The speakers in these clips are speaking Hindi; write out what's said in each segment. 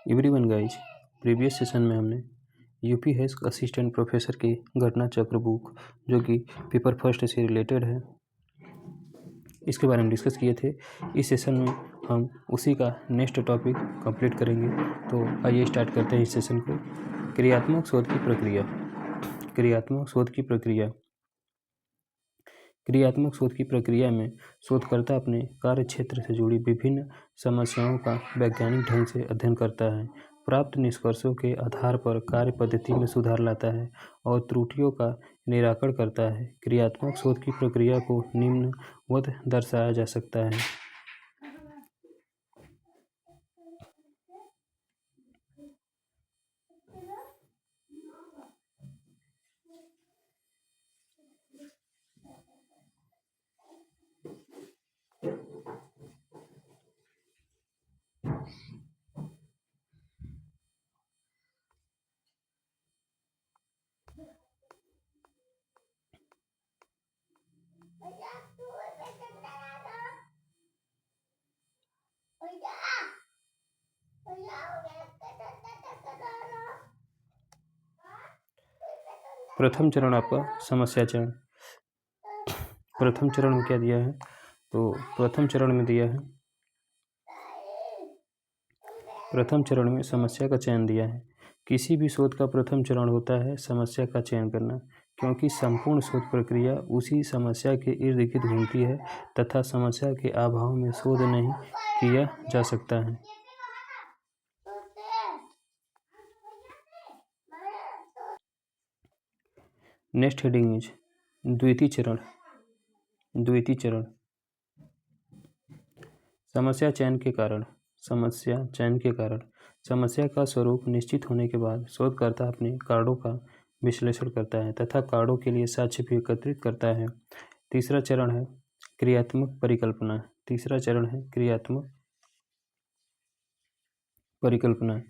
एवरीवन गाइज, प्रीवियस सेशन में हमने यूपी हेल्थ असिस्टेंट प्रोफेसर की घटना चक्र बुक जो कि पेपर फर्स्ट से रिलेटेड है, इसके बारे में डिस्कस किए थे। इस सेशन में हम उसी का नेक्स्ट टॉपिक कंप्लीट करेंगे। तो आइए स्टार्ट करते हैं इस सेशन को। क्रियात्मक शोध की प्रक्रिया। क्रियात्मक शोध की प्रक्रिया क्रियात्मक शोध की प्रक्रिया में शोधकर्ता अपने कार्य क्षेत्र से जुड़ी विभिन्न समस्याओं का वैज्ञानिक ढंग से अध्ययन करता है, प्राप्त निष्कर्षों के आधार पर कार्य पद्धति में सुधार लाता है और त्रुटियों का निराकरण करता है। क्रियात्मक शोध की प्रक्रिया को निम्नवत दर्शाया जा सकता है। प्रथम चरण आपका समस्या चरण। प्रथम चरण में क्या दिया है? तो प्रथम चरण में दिया है, प्रथम चरण में समस्या का चयन दिया है। किसी भी शोध का प्रथम चरण होता है समस्या का चयन करना, क्योंकि संपूर्ण शोध प्रक्रिया उसी समस्या के इर्द गिर्द घूमती है तथा समस्या के अभाव में शोध नहीं किया जा सकता है। नेक्स्ट हेडिंग इज द्वितीय चरण। द्वितीय चरण समस्या चयन के कारण। समस्या चयन के कारण समस्या का स्वरूप निश्चित होने के बाद शोधकर्ता अपने कार्यों का विश्लेषण करता है तथा कार्यों के लिए साक्ष्य भी एकत्रित करता है। तीसरा चरण है क्रियात्मक परिकल्पना। तीसरा चरण है क्रियात्मक परिकल्पना।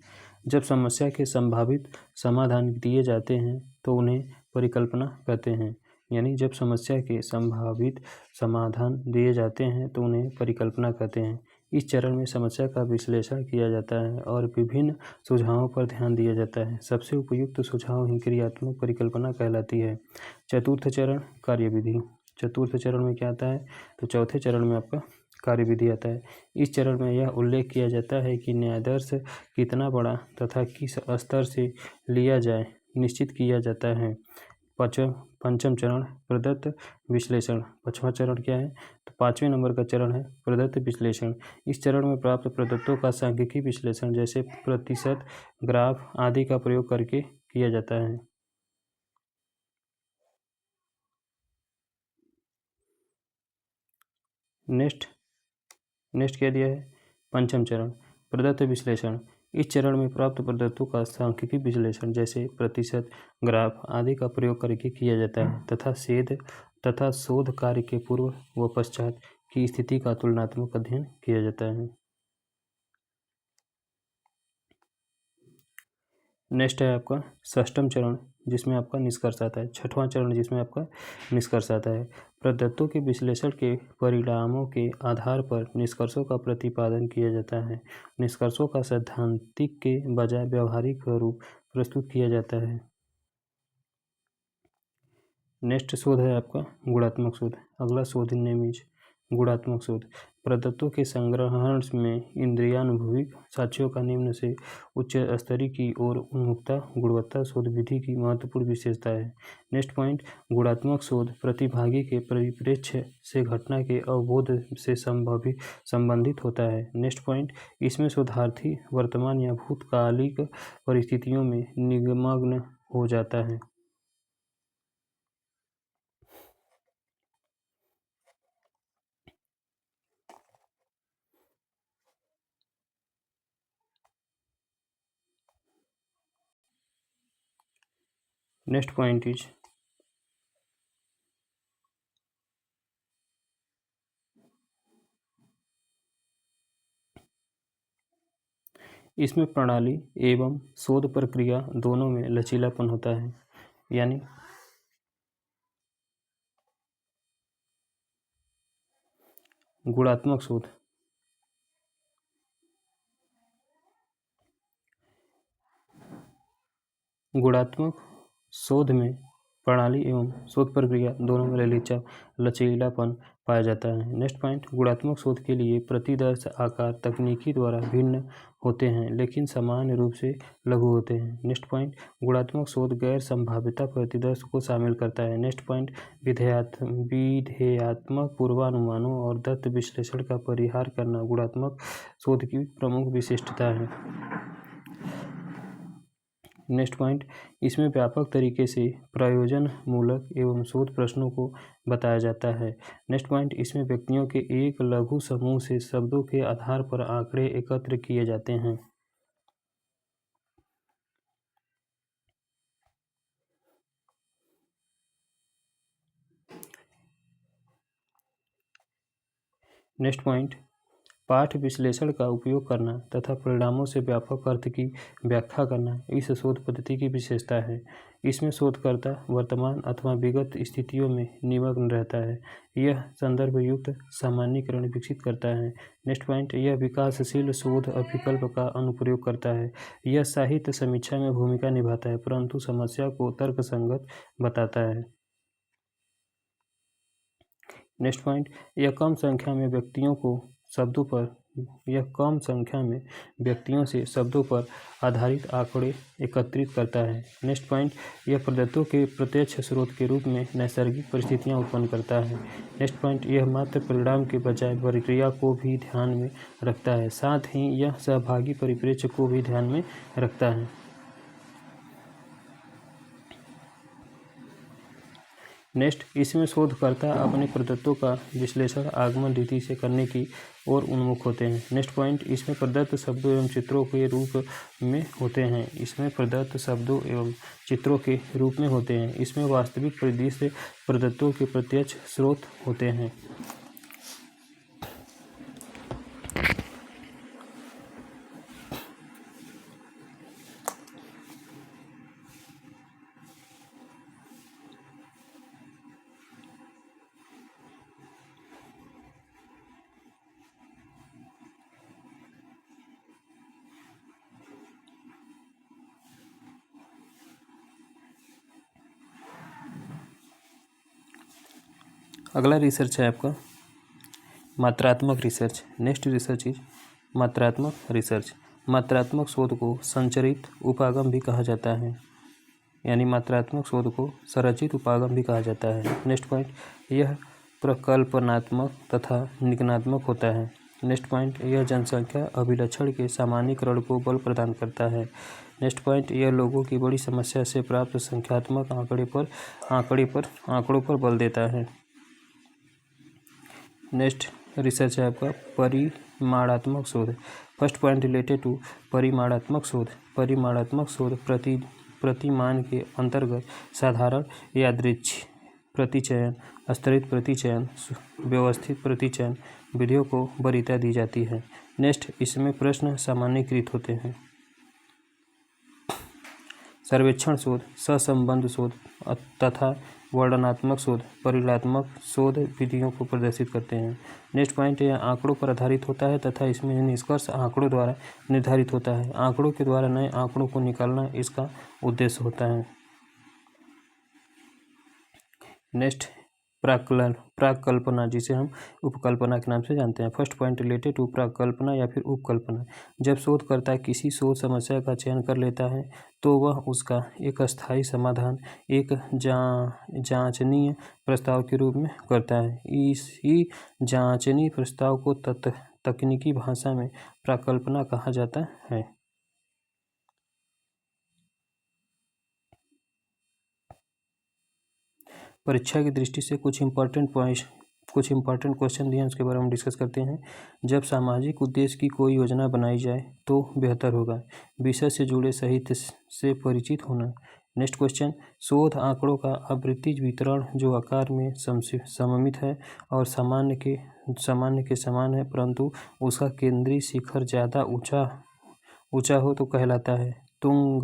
जब समस्या के संभावित समाधान दिए जाते हैं तो उन्हें परिकल्पना कहते हैं। यानी जब समस्या के संभावित समाधान दिए जाते हैं तो उन्हें परिकल्पना कहते हैं। इस चरण में समस्या का विश्लेषण किया जाता है और विभिन्न सुझावों पर ध्यान दिया जाता है। सबसे उपयुक्त सुझाव ही क्रियात्मक परिकल्पना कहलाती है। चतुर्थ चरण कार्यविधि। चतुर्थ चरण में क्या आता है? तो चौथे चरण में आपका कार्यविधि आता है। इस चरण में यह उल्लेख किया जाता है कि न्यायादर्श कितना बड़ा तथा किस स्तर से लिया जाए निश्चित किया जाता है। पंचम चरण प्रदत्त विश्लेषण। पांचवा चरण क्या है? तो 5वें नंबर का चरण है प्रदत्त विश्लेषण। इस चरण में प्राप्त प्रदत्तों का सांख्यिकीय विश्लेषण जैसे प्रतिशत, ग्राफ आदि का प्रयोग करके किया जाता है। नेक्स्ट क्या दिया है? पंचम चरण प्रदत्त विश्लेषण। इस चरण में प्राप्त प्रदत्तों का सांख्यिकीय विश्लेषण जैसे प्रतिशत, ग्राफ आदि का प्रयोग करके किया जाता है तथा शोध कार्य के पूर्व व पश्चात की स्थिति का तुलनात्मक अध्ययन किया जाता है। नेक्स्ट है आपका षष्ठम चरण जिसमें आपका निष्कर्ष आता है। छठवां चरण जिसमें आपका निष्कर्ष आता है। प्रदत्तों के विश्लेषण के परिणामों के आधार पर निष्कर्षों का प्रतिपादन किया जाता है। निष्कर्षों का सैद्धांतिक के बजाय व्यवहारिक रूप प्रस्तुत किया जाता है। नेक्स्ट शोध है आपका गुणात्मक शोध। अगला शोध नेम इज गुणात्मक शोध। प्रदत्तों के संग्रहण में इंद्रियानुभविक साक्ष्यों का निम्न से उच्च स्तरीय की ओर उन्मुखता गुणवत्ता शोध विधि की महत्वपूर्ण विशेषता है। नेक्स्ट पॉइंट गुणात्मक शोध प्रतिभागी के परिप्रेक्ष्य से घटना के अवबोध से संबंधित होता है। नेक्स्ट पॉइंट इसमें शोधार्थी वर्तमान या भूतकालिक परिस्थितियों में निमग्न हो जाता है। नेक्स्ट पॉइंट इज इसमें प्रणाली एवं शोध प्रक्रिया दोनों में लचीलापन होता है। यानी गुणात्मक शोध गुणात्मक शोध में प्रणाली एवं शोध प्रक्रिया दोनों में लचीलापन पाया जाता है। नेक्स्ट पॉइंट, गुणात्मक शोध के लिए प्रतिदर्श आकार तकनीकी द्वारा भिन्न होते हैं लेकिन सामान्य रूप से लघु होते हैं। नेक्स्ट पॉइंट, गुणात्मक शोध गैर संभाव्यता प्रतिदर्श को शामिल करता है। नेक्स्ट पॉइंट, विधेयात्मक पूर्वानुमानों और दत्त विश्लेषण का परिहार करना गुणात्मक शोध की प्रमुख विशिष्टता है। नेक्स्ट पॉइंट, इसमें व्यापक तरीके से प्रयोजन मूलक एवं शोध प्रश्नों को बताया जाता है। नेक्स्ट पॉइंट, इसमें व्यक्तियों के एक लघु समूह से शब्दों के आधार पर आंकड़े एकत्र किए जाते हैं। नेक्स्ट पॉइंट, पाठ विश्लेषण का उपयोग करना तथा परिणामों से व्यापक अर्थ की व्याख्या करना इस शोध पद्धति की विशेषता है। इसमें शोधकर्ता वर्तमान अथवा विगत स्थितियों में निमग्न रहता है। यह संदर्भ युक्त सामान्यीकरण विकसित करता है। नेक्स्ट पॉइंट, यह विकासशील शोध अभिकल्प का अनुप्रयोग करता है। यह साहित्य समीक्षा में भूमिका निभाता है परंतु समस्या को तर्कसंगत बताता है। नेक्स्ट पॉइंट, यह कम संख्या में व्यक्तियों से शब्दों पर आधारित आंकड़े एकत्रित करता है। नेक्स्ट पॉइंट, यह प्रदत्तों के प्रत्यक्ष स्रोत के रूप में नैसर्गिक परिस्थितियां उत्पन्न करता है। नेक्स्ट पॉइंट, यह मात्र परिणाम के बजाय प्रक्रिया को भी ध्यान में रखता है, साथ ही यह सहभागी परिप्रेक्ष्य को भी ध्यान में रखता है। नेक्स्ट, इसमें शोधकर्ता अपने प्रदत्तों का विश्लेषण आगमन रीति से करने की ओर उन्मुख होते हैं। नेक्स्ट पॉइंट, इसमें प्रदत्त शब्दों एवं चित्रों के रूप में होते हैं। इसमें वास्तविक परिदृश्य प्रदत्तों के प्रत्यक्ष स्रोत होते हैं। अगला रिसर्च है आपका मात्रात्मक रिसर्च। नेक्स्ट रिसर्च इज मात्रात्मक रिसर्च। मात्रात्मक शोध को संचरित उपागम भी कहा जाता है, यानी मात्रात्मक शोध को संरचित उपागम भी कहा जाता है। नेक्स्ट पॉइंट, यह प्रकल्पनात्मक तथा निगमनात्मक होता है। नेक्स्ट पॉइंट, यह जनसंख्या अभिलक्षण के सामान्यीकरण को बल प्रदान करता है। नेक्स्ट पॉइंट, यह लोगों की बड़ी समस्या से प्राप्त संख्यात्मक आंकड़ों पर बल देता है। नेक्स्ट रिसर्च है आपका परिमाणात्मक शोध। फर्स्ट पॉइंट रिलेटेड टू परिमाणात्मक शोध। परिमाणात्मक शोध प्रतिमान के अंतर्गत साधारण यादृच्छिक प्रतिचयन, स्तरित प्रतिचयन, व्यवस्थित प्रतिचयन विधियों को वरीयता दी जाती है। नेक्स्ट, इसमें प्रश्न सामान्यीकृत होते हैं। सर्वेक्षण शोध, सहसंबंध शोध तथा वर्णनात्मक शोध परिमाणात्मक शोध विधियों को प्रदर्शित करते हैं। नेक्स्ट पॉइंट, यह आंकड़ों पर आधारित होता है तथा इसमें निष्कर्ष आंकड़ों द्वारा निर्धारित होता है। आंकड़ों के द्वारा नए आंकड़ों को निकालना इसका उद्देश्य होता है। नेक्स्ट, प्राकल्पना, जिसे हम उपकल्पना के नाम से जानते हैं। फर्स्ट पॉइंट रिलेटेड टू प्राकल्पना या फिर उपकल्पना। जब शोधकर्ता किसी शोध समस्या का चयन कर लेता है तो वह उसका एक अस्थायी समाधान एक जांचनीय प्रस्ताव के रूप में करता है। इसी जांचनीय प्रस्ताव को तकनीकी भाषा में प्राकल्पना कहा जाता है। परीक्षा की दृष्टि से कुछ इंपॉर्टेंट क्वेश्चन दिए हैं, उसके बारे में डिस्कस करते हैं। जब सामाजिक उद्देश्य की कोई योजना बनाई जाए तो बेहतर होगा। विषय से जुड़े साहित्य से परिचित होना। नेक्स्ट क्वेश्चन, शोध आंकड़ों का आवृत्ति वितरण जो आकार में सममित है और सामान्य के समान है परंतु उसका केंद्रीय शिखर ज़्यादा ऊंचा हो तो कहलाता है तुंग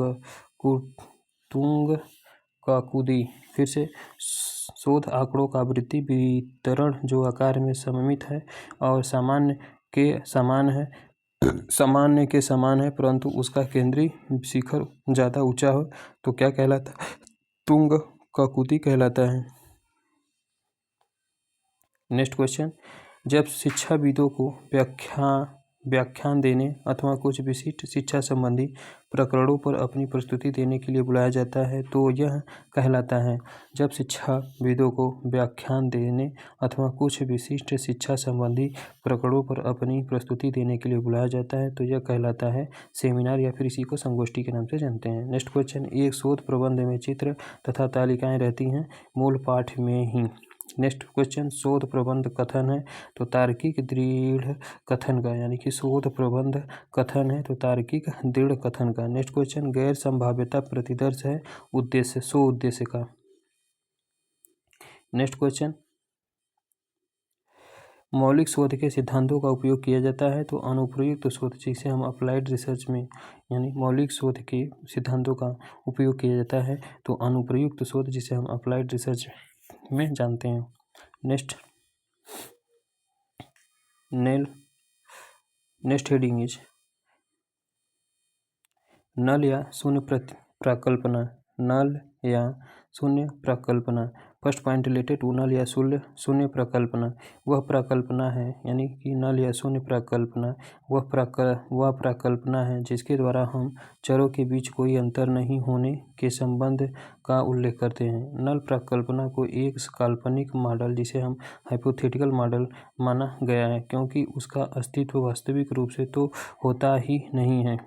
काकुदी। फिर से, शोध आंकड़ों का आवृत्ति वितरण जो आकार में सममित है और सामान्य के समान है सामान्य के समान है परंतु उसका केंद्रीय शिखर ज़्यादा ऊंचा हो तो क्या कहलाता है? तुंग ककुति कहलाता है। नेक्स्ट क्वेश्चन, जब शिक्षाविदों को व्याख्यान देने अथवा कुछ विशिष्ट शिक्षा संबंधी प्रकरणों पर अपनी प्रस्तुति देने के लिए बुलाया जाता है तो यह कहलाता है। जब शिक्षाविदों को व्याख्यान देने अथवा कुछ विशिष्ट शिक्षा संबंधी प्रकरणों पर अपनी प्रस्तुति देने के लिए बुलाया जाता है तो यह कहलाता है सेमिनार, या फिर इसी को संगोष्ठी के नाम से जानते हैं। नेक्स्ट क्वेश्चन, एक शोध प्रबंध में चित्र तथा तालिकाएं रहती हैं मूल पाठ में ही। नेक्स्ट क्वेश्चन, शोध प्रबंध कथन है तो तार्किक दृढ़ कथन का, यानी कि शोध प्रबंध कथन है तो तार्किक दृढ़ कथन का। नेक्स्ट क्वेश्चन, गैर संभाव्यता प्रतिदर्श है उद्देश्य सो उद्देश्य का। नेक्स्ट क्वेश्चन, मौलिक शोध के सिद्धांतों का उपयोग किया जाता है तो अनुप्रयुक्त शोध, जिसे हम अप्लाइड रिसर्च में, यानी मौलिक शोध के सिद्धांतों का उपयोग किया जाता है तो अनुप्रयुक्त शोध, जिसे हम अप्लाइड रिसर्च में जानते हैं। नेक्स्ट हेडिंग इज नल या शून्य प्राकल्पना। नल या शून्य प्राकल्पना। First point related to null या शून्य प्राकल्पना। वह प्राकल्पना है, यानी कि नल या शून्य प्राकल्पना वह प्राकल्पना है जिसके द्वारा हम चरों के बीच कोई अंतर नहीं होने के संबंध का उल्लेख करते हैं। नल प्राकल्पना को एक काल्पनिक मॉडल, जिसे हम हाइपोथेटिकल मॉडल माना गया है, क्योंकि उसका अस्तित्व वास्तविक रूप से तो होता ही नहीं है।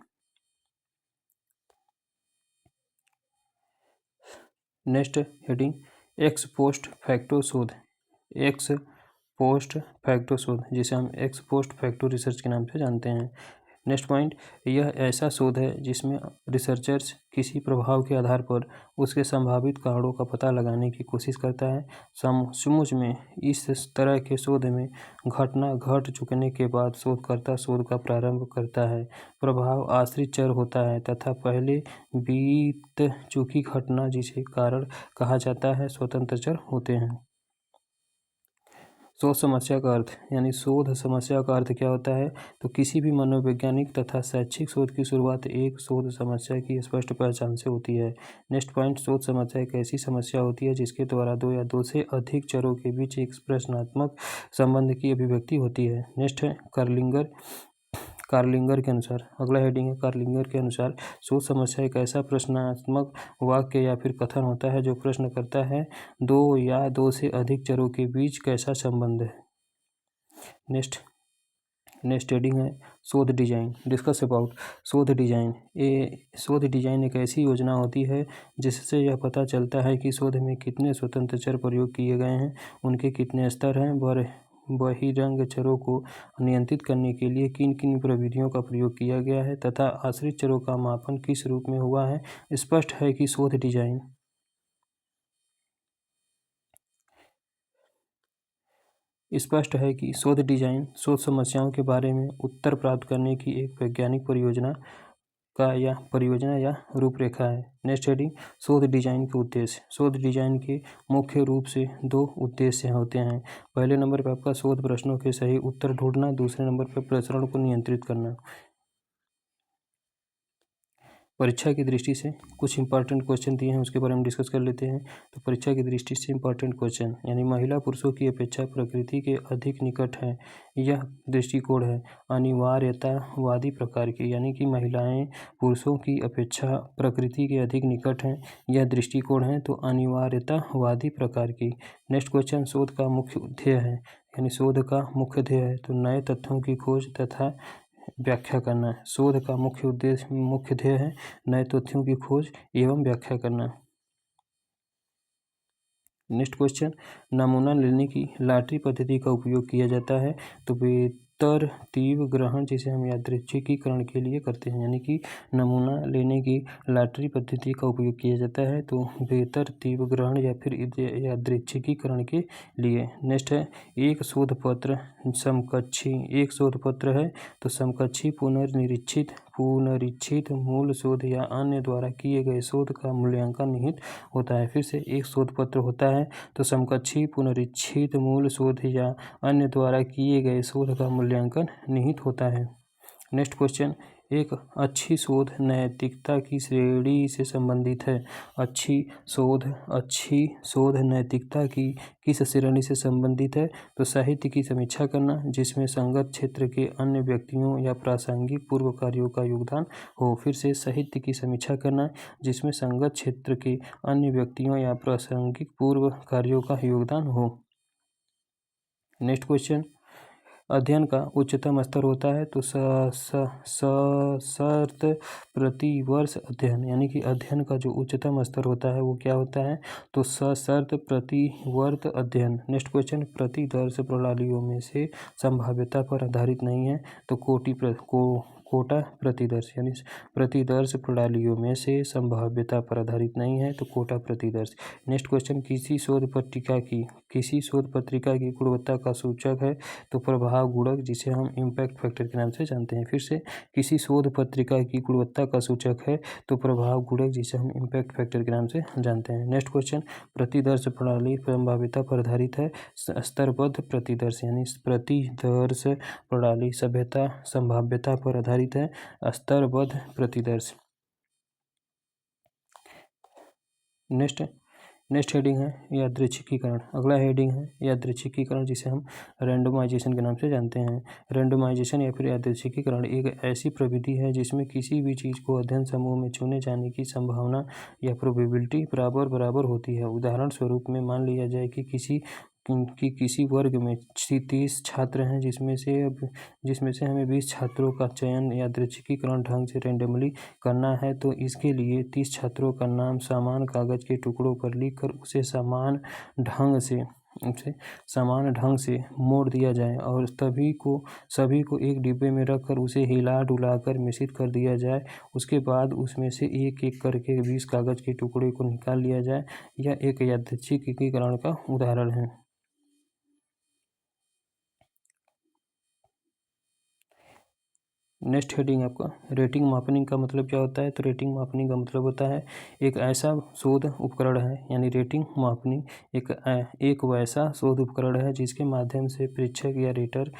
Next heading, x post facto शोध। एक्स पोस्ट फैक्टो शोध, जिसे हम एक्स पोस्ट फैक्टो रिसर्च के नाम से जानते हैं। नेक्स्ट पॉइंट, यह ऐसा शोध है जिसमें रिसर्चर्स किसी प्रभाव के आधार पर उसके संभावित कारणों का पता लगाने की कोशिश करता है। समुच में इस तरह के शोध में घटना घट चुकने के बाद शोधकर्ता शोध का प्रारंभ करता है। प्रभाव आश्रित चर होता है तथा पहले बीत चुकी घटना, जिसे कारण कहा जाता है, स्वतंत्र चर होते हैं। शोध समस्या का अर्थ, यानी शोध समस्या का अर्थ क्या होता है? तो किसी भी मनोवैज्ञानिक तथा शैक्षिक शोध की शुरुआत एक शोध समस्या की स्पष्ट पहचान से होती है। नेक्स्ट पॉइंट, शोध समस्या एक ऐसी समस्या होती है जिसके द्वारा दो या दो से अधिक चरों के बीच एक प्रश्नात्मक संबंध की अभिव्यक्ति होती है। नेक्स्ट है कार्लिंगर के अनुसार, अगला हेडिंग है कार्लिंगर के अनुसार, शोध समस्या एक ऐसा प्रश्नात्मक वाक्य या फिर कथन होता है जो प्रश्न करता है दो या दो से अधिक चरों के बीच कैसा संबंध है। नेक्स्ट हेडिंग है शोध डिजाइन। डिस्कस अबाउट शोध डिजाइन। शोध डिजाइन एक ऐसी योजना होती है जिससे यह पता चलता है कि शोध में कितने स्वतंत्र चर प्रयोग किए गए हैं, उनके कितने स्तर हैं, बहिरंग चरों को नियंत्रित करने के लिए किन किन प्रविधियों का प्रयोग किया गया है तथा आश्रित चरों का मापन किस रूप में हुआ है। स्पष्ट है कि शोध डिजाइन शोध समस्याओं के बारे में उत्तर प्राप्त करने की एक वैज्ञानिक परियोजना या रूपरेखा है। नेक्स्ट हेडिंग शोध डिजाइन के उद्देश्य। शोध डिजाइन के मुख्य रूप से दो उद्देश्य होते हैं। पहले नंबर पर आपका शोध प्रश्नों के सही उत्तर ढूंढना, दूसरे नंबर पर प्रसरण को नियंत्रित करना। परीक्षा की दृष्टि से कुछ इंपॉर्टेंट क्वेश्चन दिए हैं, उसके बारे में डिस्कस कर लेते हैं। तो परीक्षा की दृष्टि से इंपॉर्टेंट क्वेश्चन, यानी महिला पुरुषों की अपेक्षा प्रकृति के अधिक निकट है, यह दृष्टिकोण है अनिवार्यतावादी प्रकार की, यानी कि महिलाएं पुरुषों की अपेक्षा प्रकृति के अधिक निकट हैं, यह दृष्टिकोण है तो अनिवार्यतावादी प्रकार की। नेक्स्ट क्वेश्चन, शोध का मुख्य ध्येय है, यानी शोध का मुख्य ध्येय है तो नए तथ्यों की खोज तथा व्याख्या करना है। शोध का मुख्य ध्येय है नए तथ्यों की खोज एवं व्याख्या करना। नेक्स्ट क्वेश्चन, नमूना लेने की लॉटरी पद्धति का उपयोग किया जाता है तो बेतरतीब ग्रहण, जिसे हम यादृच्छिकीकरण के लिए करते हैं, यानी कि नमूना लेने की लॉटरी पद्धति का उपयोग किया जाता है तो बेतरतीब ग्रहण या फिर यादृच्छिकीकरण के लिए। नेक्स्ट है एक शोध पत्र है तो समकक्षी पुनरीक्षित मूल शोध या अन्य द्वारा किए गए शोध का मूल्यांकन निहित होता है। फिर से एक शोध पत्र होता है तो समकक्षी पुनरीक्षित मूल शोध या अन्य द्वारा किए गए शोध का मूल्यांकन निहित होता है। नेक्स्ट क्वेश्चन, एक अच्छी शोध नैतिकता की श्रेणी से संबंधित है। अच्छी शोध नैतिकता की किस श्रेणी से संबंधित है? तो साहित्य की समीक्षा करना जिसमें संगत क्षेत्र के अन्य व्यक्तियों या प्रासंगिक पूर्व कार्यों का योगदान हो। फिर से, साहित्य की समीक्षा करना जिसमें संगत क्षेत्र के अन्य व्यक्तियों या प्रासंगिक पूर्व कार्यों का योगदान हो। नेक्स्ट क्वेश्चन, अध्ययन का उच्चतम स्तर होता है तो सशर्त प्रतिवर्ष अध्ययन, यानी कि अध्ययन का जो उच्चतम स्तर होता है वो क्या होता है? तो सशर्त प्रतिवर्ष अध्ययन। नेक्स्ट क्वेश्चन, प्रतिदर्श प्रणालियों में से संभाव्यता पर आधारित नहीं है तो कोटा प्रतिदर्श, यानी प्रतिदर्श प्रणालियों में से संभाव्यता पर आधारित नहीं है तो कोटा प्रतिदर्श। नेक्स्ट क्वेश्चन, किसी शोध पत्रिका की गुणवत्ता का सूचक है तो प्रभाव गुणक, जिसे हम इम्पैक्ट फैक्टर के नाम से जानते हैं। फिर से, किसी शोध पत्रिका की गुणवत्ता का सूचक है तो प्रभाव गुणक, जिसे हम इम्पैक्ट फैक्टर के नाम से जानते हैं। नेक्स्ट क्वेश्चन, प्रतिदर्श प्रणाली संभाव्यता पर आधारित है। स्तरबद्ध प्रतिदर्श, यानी प्रतिदर्श प्रणाली संभाव्यता पर आधारित है। स्तरबद्ध प्रतिदर्श। नेक्स्ट हेडिंग है यादृच्छिकीकरण। अगला हेडिंग है यादृच्छिकीकरण, जिसे हम रैंडमाइजेशन के नाम से जानते हैं। रैंडमाइजेशन या फिर यादृच्छिकीकरण एक ऐसी प्रविधि है जिसमें किसी भी चीज़ को अध्ययन समूह में चुने जाने की संभावना या प्रोबेबिलिटी बराबर होती है। उदाहरण स्वरूप में मान लिया जाए कि किसी वर्ग में 30 छात्र हैं जिसमें से हमें 20 छात्रों का चयन यादृच्छिकीकरण ढंग से रेंडमली करना है। तो इसके लिए 30 छात्रों का नाम समान कागज के टुकड़ों पर लिखकर उसे समान ढंग से मोड़ दिया जाए और सभी को एक डिब्बे में रखकर उसे हिला डुलाकर मिश्रित कर दिया जाए। उसके बाद उसमें से एक एक करके 20 कागज के टुकड़े को निकाल लिया जाए। यह एक यादृच्छिकीकरण का उदाहरण है। नेक्स्ट हेडिंग आपका रेटिंग मापनिंग का मतलब क्या होता है? तो रेटिंग मापनिंग का मतलब होता है एक ऐसा शोध उपकरण है, यानी रेटिंग मापनिंग एक वैसा शोध उपकरण है जिसके माध्यम से परीक्षक या रेटर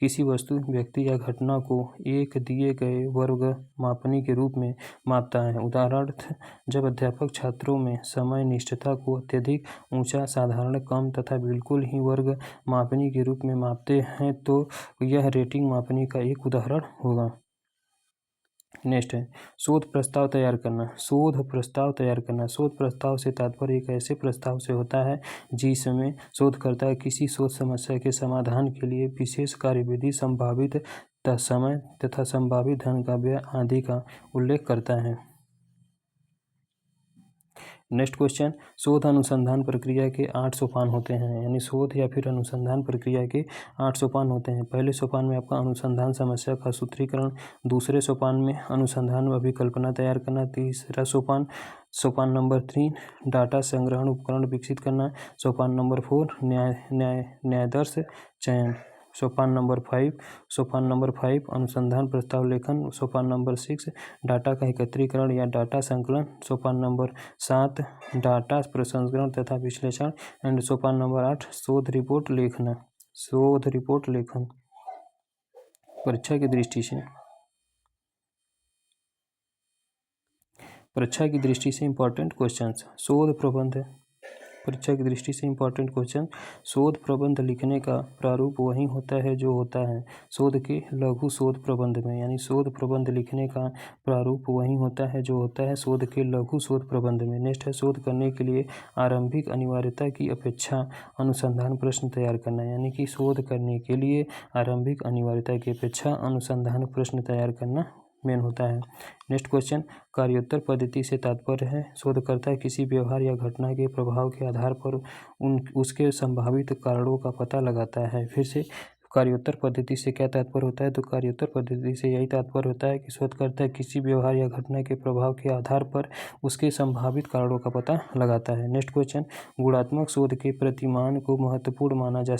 किसी वस्तु, व्यक्ति या घटना को एक दिए गए वर्ग मापनी के रूप में मापता है। उदाहरणार्थ, जब अध्यापक छात्रों में समय निष्ठता को अत्यधिक, ऊंचा, साधारण, कम तथा बिल्कुल ही वर्ग मापनी के रूप में मापते हैं तो यह रेटिंग मापनी का एक उदाहरण होगा। नेक्स्ट है शोध प्रस्ताव तैयार करना। शोध प्रस्ताव से तात्पर्य एक ऐसे प्रस्ताव से होता है जिसमें शोधकर्ता किसी शोध समस्या के समाधान के लिए विशेष कार्यविधि, संभावित समय तथा संभावित धन का व्यय आदि का उल्लेख करता है। नेक्स्ट क्वेश्चन, शोध अनुसंधान प्रक्रिया के 8 सोपान होते हैं, यानी शोध या फिर अनुसंधान प्रक्रिया के 8 सोपान होते हैं। पहले सोपान में आपका अनुसंधान समस्या का सूत्रीकरण, दूसरे सोपान में अनुसंधान अभिकल्पना तैयार करना, तीसरा सोपान नंबर 3 डाटा संग्रहण उपकरण विकसित करना, सोपान नंबर 4 न्यायादर्श चयन, सोपान नंबर 5 अनुसंधान प्रस्ताव लेखन, सोपान नंबर 6 डाटा का एकत्रीकरण या डाटा संकलन, सोपान नंबर 7 डाटा प्रसंस्करण तथा विश्लेषण एंड सोपान नंबर 8 शोध रिपोर्ट लेखन। परीक्षा की दृष्टि से इंपॉर्टेंट क्वेश्चंस। परीक्षा की दृष्टि से इंपॉर्टेंट क्वेश्चन, शोध प्रबंध लिखने का प्रारूप वही होता है जो होता है शोध के लघु शोध प्रबंध में, यानी शोध प्रबंध लिखने का प्रारूप वही होता है जो होता है शोध के लघु शोध प्रबंध में। नेक्स्ट है शोध करने के लिए आरंभिक अनिवार्यता की अपेक्षा अनुसंधान प्रश्न तैयार करना, यानी कि शोध करने के लिए आरंभिक अनिवार्यता की अपेक्षा अनुसंधान प्रश्न तैयार करना मेन होता है। नेक्स्ट क्वेश्चन, कार्योत्तर पद्धति से तात्पर्य है शोधकर्ता किसी व्यवहार या घटना के प्रभाव के आधार पर उसके संभावित कारणों का पता लगाता है। फिर से, कार्योत्तर पद्धति से क्या तात्पर्य होता है? तो कार्योत्तर पद्धति से यही तात्पर्य होता है कि शोधकर्ता किसी व्यवहार या घटना के प्रभाव के आधार पर उसके संभावित कारणों का पता लगाता है। नेक्स्ट क्वेश्चन, गुणात्मक शोध के प्रतिमान को महत्वपूर्ण माना जा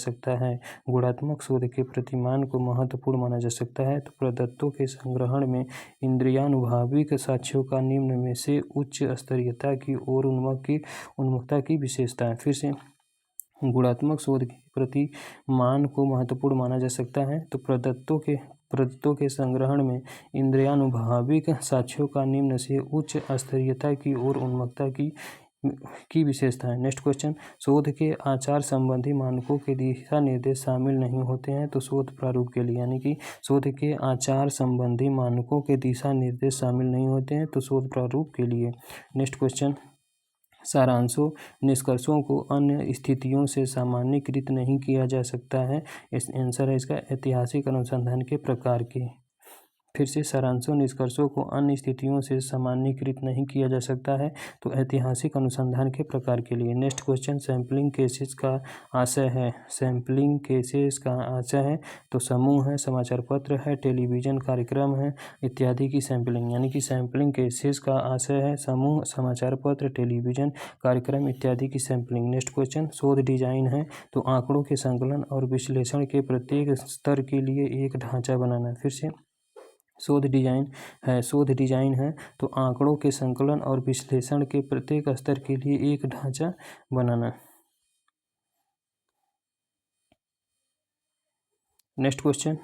सकता है। तो प्रदत्तों के संग्रहण में इंद्रियानुभाविक साक्ष्यों का निम्न में से उच्च स्तरीयता की ओर उन्मुखता की विशेषता है। फिर से, गुणात्मक शोध के प्रतिमान को महत्वपूर्ण माना जा सकता है तो प्रदत्तों के प्रदत्तों के संग्रहण में इंद्रियानुभाविक साक्ष्यों का निम्न से उच्च स्तरीयता की ओर उन्मुखता की विशेषता है। नेक्स्ट क्वेश्चन, शोध के आचार संबंधी मानकों के दिशा निर्देश शामिल नहीं होते हैं तो शोध प्रारूप के लिए, यानी कि शोध के आचार संबंधी मानकों के दिशा निर्देश शामिल नहीं होते हैं तो शोध प्रारूप के लिए। नेक्स्ट क्वेश्चन, सारांशों निष्कर्षों को अन्य स्थितियों से सामान्यीकृत नहीं किया जा सकता है। इस आंसर है इसका ऐतिहासिक अनुसंधान के प्रकार के। फिर से, सारांशों निष्कर्षों को अन्य स्थितियों से सामान्यीकृत नहीं किया जा सकता है तो ऐतिहासिक अनुसंधान के प्रकार के लिए। नेक्स्ट क्वेश्चन, सैंपलिंग केसेस का आशय है। सैंपलिंग केसेस का आशय है तो समूह है, समाचार पत्र है, टेलीविजन कार्यक्रम है इत्यादि की सैंपलिंग, यानी कि सैंपलिंग केसेस का आशय है समूह, समाचार पत्र, टेलीविजन कार्यक्रम इत्यादि की सैंपलिंग। नेक्स्ट क्वेश्चन, शोध डिजाइन है तो आंकड़ों के संकलन और विश्लेषण के प्रत्येक स्तर के लिए एक ढांचा बनाना। फिर से, शोध डिजाइन है तो आंकड़ों के संकलन और विश्लेषण के प्रत्येक स्तर के लिए एक ढांचा बनाना। नेक्स्ट क्वेश्चन,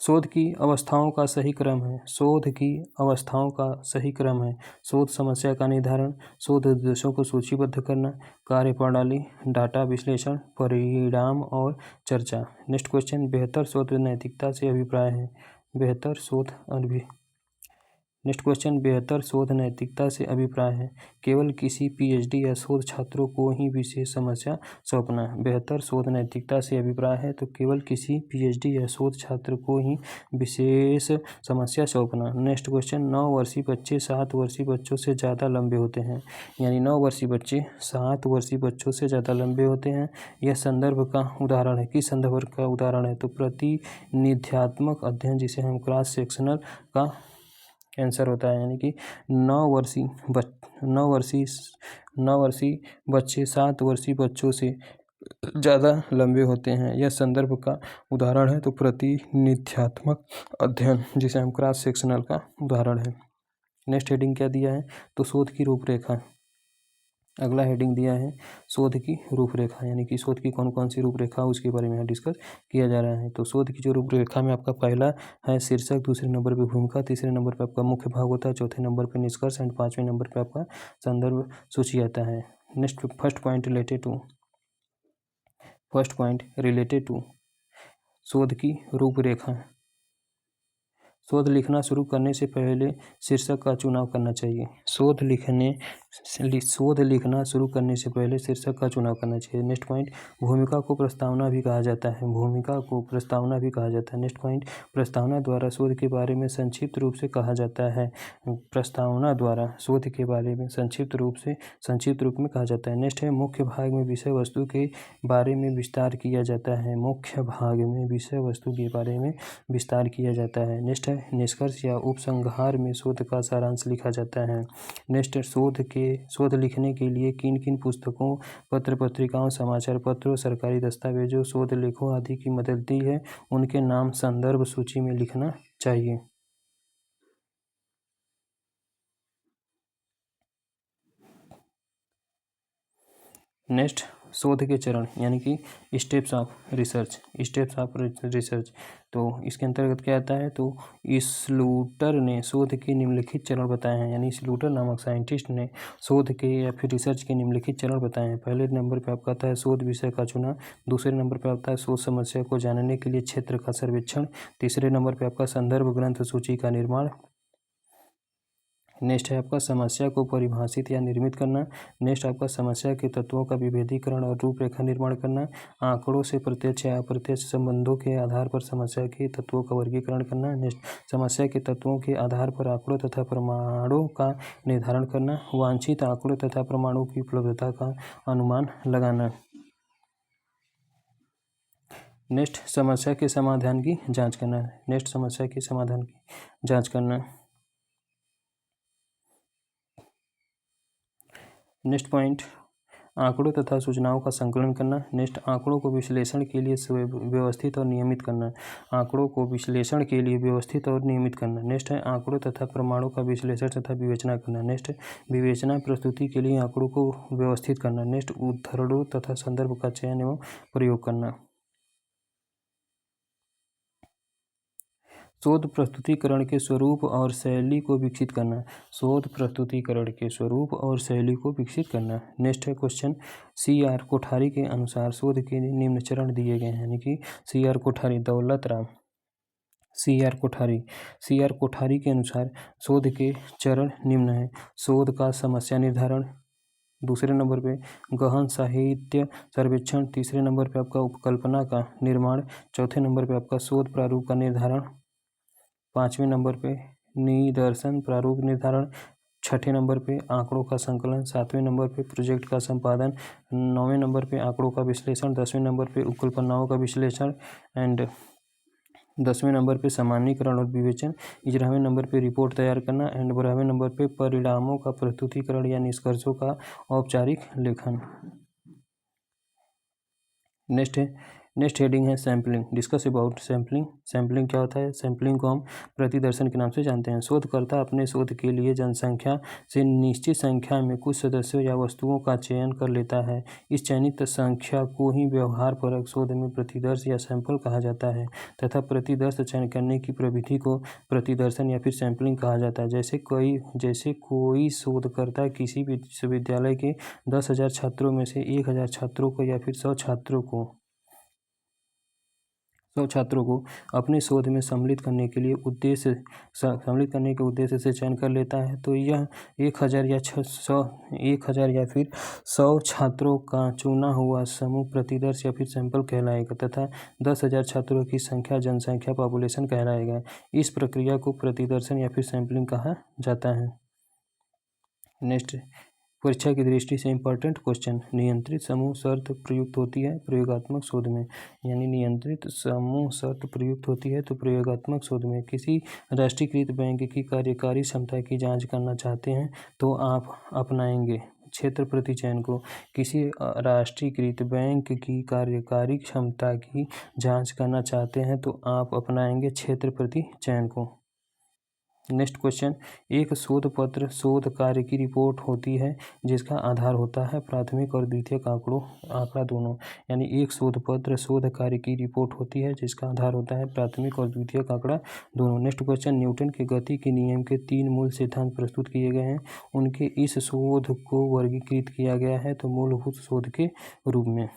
शोध की अवस्थाओं का सही क्रम है। शोध की अवस्थाओं का सही क्रम है। शोध समस्या का निर्धारण, शोध उद्देश्यों को सूचीबद्ध करना, कार्यप्रणाली, डाटा विश्लेषण, परिणाम और चर्चा। नेक्स्ट क्वेश्चन, बेहतर शोध नैतिकता से अभिप्राय है। बेहतर शोध नेक्स्ट क्वेश्चन, बेहतर शोध नैतिकता से अभिप्राय है केवल किसी पीएचडी या शोध छात्रों को ही विशेष समस्या सौंपना। बेहतर शोध नैतिकता से अभिप्राय है तो केवल किसी पीएचडी या शोध छात्र को ही विशेष समस्या सौंपना। नेक्स्ट क्वेश्चन, 9 वर्षीय बच्चे 7 वर्षीय बच्चों से ज़्यादा लंबे होते हैं, यानी 9 वर्षीय बच्चे 7 वर्षीय बच्चों से ज़्यादा लंबे होते हैं। यह संदर्भ का उदाहरण है। किस संदर्भ का उदाहरण है तो प्रतिनिध्यात्मक अध्ययन, जिसे हम क्रॉस सेक्शनल का आंसर होता है, यानी कि 9 वर्षीय बच्चे 7 वर्षीय बच्चों से ज़्यादा लंबे होते हैं। यह संदर्भ का उदाहरण है तो प्रतिनिध्यात्मक अध्ययन, जिसे हम क्रॉस सेक्शनल का उदाहरण है। नेक्स्ट हेडिंग क्या दिया है तो शोध की रूपरेखा। अगला हेडिंग दिया है शोध की रूपरेखा, यानी कि शोध की कौन कौन सी रूपरेखा उसके बारे में डिस्कस किया जा रहा है। तो शोध की जो रूपरेखा में आपका पहला है शीर्षक, दूसरे नंबर पे भूमिका, तीसरे नंबर पे आपका मुख्य भाग होता है, चौथे नंबर पे निष्कर्ष एंड पाँचवें नंबर पे आपका संदर्भ सूची आता है। Next first point related to शोध की रूपरेखा। शोध लिखना शुरू करने से पहले शीर्षक का चुनाव करना चाहिए। शोध लिखना शुरू करने से पहले शीर्षक का चुनाव करना चाहिए। नेक्स्ट पॉइंट, भूमिका को प्रस्तावना भी कहा जाता है। नेक्स्ट पॉइंट, प्रस्तावना द्वारा शोध के बारे में संक्षिप्त रूप से कहा जाता है। प्रस्तावना द्वारा शोध के बारे में संक्षिप्त रूप में कहा जाता है। नेक्स्ट है, मुख्य भाग में विषय वस्तु के बारे में विस्तार किया जाता है। मुख्य भाग में विषय वस्तु के बारे में विस्तार किया जाता है। नेक्स्ट है, निष्कर्ष या उपसंहार में शोध का सारांश लिखा जाता है। नेक्स्ट, शोध लिखने के लिए किन किन पुस्तकों, पत्र पत्रिकाओं, समाचार पत्रों, सरकारी दस्तावेजों, शोध लेखों आदि की मदद ली है, उनके नाम संदर्भ सूची में लिखना चाहिए। नेक्स्ट, शोध के चरण, यानी कि स्टेप्स ऑफ रिसर्च। तो इसके अंतर्गत क्या आता है तो स्लूटर ने शोध के निम्नलिखित चरण बताए हैं, यानी स्लूटर नामक साइंटिस्ट ने शोध के या फिर रिसर्च के निम्नलिखित चरण बताए हैं। पहले नंबर पे आपका आता है शोध विषय का चुनाव, दूसरे नंबर पे आता है शोध समस्या को जानने के लिए क्षेत्र का सर्वेक्षण, तीसरे नंबर पे आपका संदर्भ ग्रंथ सूची का निर्माण। नेक्स्ट है आपका समस्या को परिभाषित या निर्मित करना। नेक्स्ट आपका समस्या के तत्वों का विभेदीकरण और रूपरेखा निर्माण करना। आंकड़ों से प्रत्यक्ष या अप्रत्यक्ष संबंधों के आधार पर समस्या के तत्वों का वर्गीकरण करना। नेक्स्ट, समस्या के तत्वों के आधार पर आंकड़ों तथा प्रमाणों का निर्धारण करना। वांछित आंकड़ों तथा प्रमाणों की उपलब्धता का अनुमान लगाना। नेक्स्ट, समस्या के समाधान की जाँच करना। नेक्स्ट पॉइंट, आंकड़ों तथा सूचनाओं का संकलन करना। नेक्स्ट, आंकड़ों को विश्लेषण के लिए व्यवस्थित और नियमित करना। आंकड़ों को विश्लेषण के लिए व्यवस्थित और नियमित करना। नेक्स्ट है आंकड़ों तथा प्रमाणों का विश्लेषण तथा विवेचना करना। नेक्स्ट, विवेचना प्रस्तुति के लिए आंकड़ों को व्यवस्थित करना। नेक्स्ट, उद्धरणों तथा संदर्भ का चयन एवं प्रयोग करना। शोध प्रस्तुतिकरण के स्वरूप और शैली को विकसित करना। शोध प्रस्तुतिकरण के स्वरूप और शैली को विकसित करना। नेक्स्ट है क्वेश्चन, CR कोठारी के अनुसार शोध के निम्न चरण दिए गए हैं। यानी कि CR कोठारी, दौलत राम CR कोठारी के अनुसार शोध के चरण निम्न हैं। शोध का समस्या निर्धारण, दूसरे नंबर पे गहन साहित्य सर्वेक्षण, तीसरे नंबर पे आपका उपकल्पना का निर्माण, चौथे नंबर पे आपका शोध प्रारूप का निर्धारण, पाँचवें नंबर पे निदर्शन प्रारूप निर्धारण, छठे नंबर पे आंकड़ों का संकलन, सातवें नंबर पे प्रोजेक्ट का संपादन, नौवें नंबर पे आंकड़ों का विश्लेषण, 10वें नंबर पे उपकल्पनाओं का विश्लेषण एंड 10वें नंबर पे सामान्यीकरण और विवेचन, 11वें नंबर पे रिपोर्ट तैयार करना एंड 12वें नंबर पे परिणामों का प्रस्तुतिकरण या निष्कर्षों का औपचारिक लेखन। नेक्स्ट हेडिंग है sampling. Discuss about sampling. Sampling क्या होता है? सैम्पलिंग को हम प्रतिदर्शन के नाम से जानते हैं। शोधकर्ता अपने शोध के लिए जनसंख्या से निश्चित संख्या में कुछ सदस्यों या वस्तुओं का चयन कर लेता है। इस चयनित संख्या को ही व्यवहारपरक शोध में प्रतिदर्श या सैंपल कहा जाता है तथा प्रतिदर्श चयन करने की प्रविधि को प्रतिदर्शन या फिर सैम्पलिंग कहा जाता है। जैसे कोई शोधकर्ता किसी विश्वविद्यालय के 10,000 छात्रों में से 1,000 छात्रों को या फिर 100 छात्रों को अपने शोध में सम्मिलित करने के उद्देश्य से चयन कर लेता है, तो यह 1,000 या फिर 100 छात्रों का चुना हुआ समूह प्रतिदर्श या फिर सैंपल कहलाएगा तथा 10,000 छात्रों की संख्या जनसंख्या पॉपुलेशन कहलाएगा। इस प्रक्रिया को प्रतिदर्शन या फिर सैंपलिंग कहा जाता है। नेक्स्ट, परीक्षा की दृष्टि से इम्पोर्टेंट क्वेश्चन, नियंत्रित समूह शर्त प्रयुक्त होती है प्रयोगात्मक शोध में। यानी नियंत्रित समूह शर्त प्रयुक्त होती है तो प्रयोगात्मक शोध में। किसी राष्ट्रीयकृत बैंक की कार्यकारी क्षमता की जांच करना चाहते हैं तो आप अपनाएंगे क्षेत्र प्रति चयन को। किसी राष्ट्रीयकृत बैंक की कार्यकारी क्षमता की जांच करना चाहते हैं तो आप अपनाएंगे क्षेत्र प्रति चयन को। नेक्स्ट क्वेश्चन, एक शोध पत्र शोध कार्य की रिपोर्ट होती है जिसका आधार होता है प्राथमिक और द्वितीयक आंकड़ा दोनों। यानी एक शोध पत्र शोध कार्य की रिपोर्ट होती है जिसका आधार होता है प्राथमिक और द्वितीयक आंकड़ा दोनों। नेक्स्ट क्वेश्चन, न्यूटन के गति के नियम के 3 मूल सिद्धांत प्रस्तुत किए गए हैं। उनके इस शोध को वर्गीकृत किया गया है तो मूलभूत शोध के रूप में।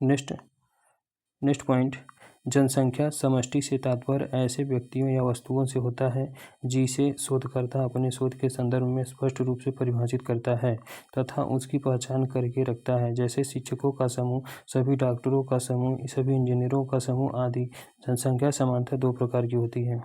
नेक्स्ट पॉइंट, जनसंख्या समष्टि से तात्पर्य ऐसे व्यक्तियों या वस्तुओं से होता है जिसे शोधकर्ता अपने शोध के संदर्भ में स्पष्ट रूप से परिभाषित करता है तथा उसकी पहचान करके रखता है, जैसे शिक्षकों का समूह, सभी डॉक्टरों का समूह, सभी इंजीनियरों का समूह आदि। जनसंख्या सामान्यतः 2 प्रकार की होती है।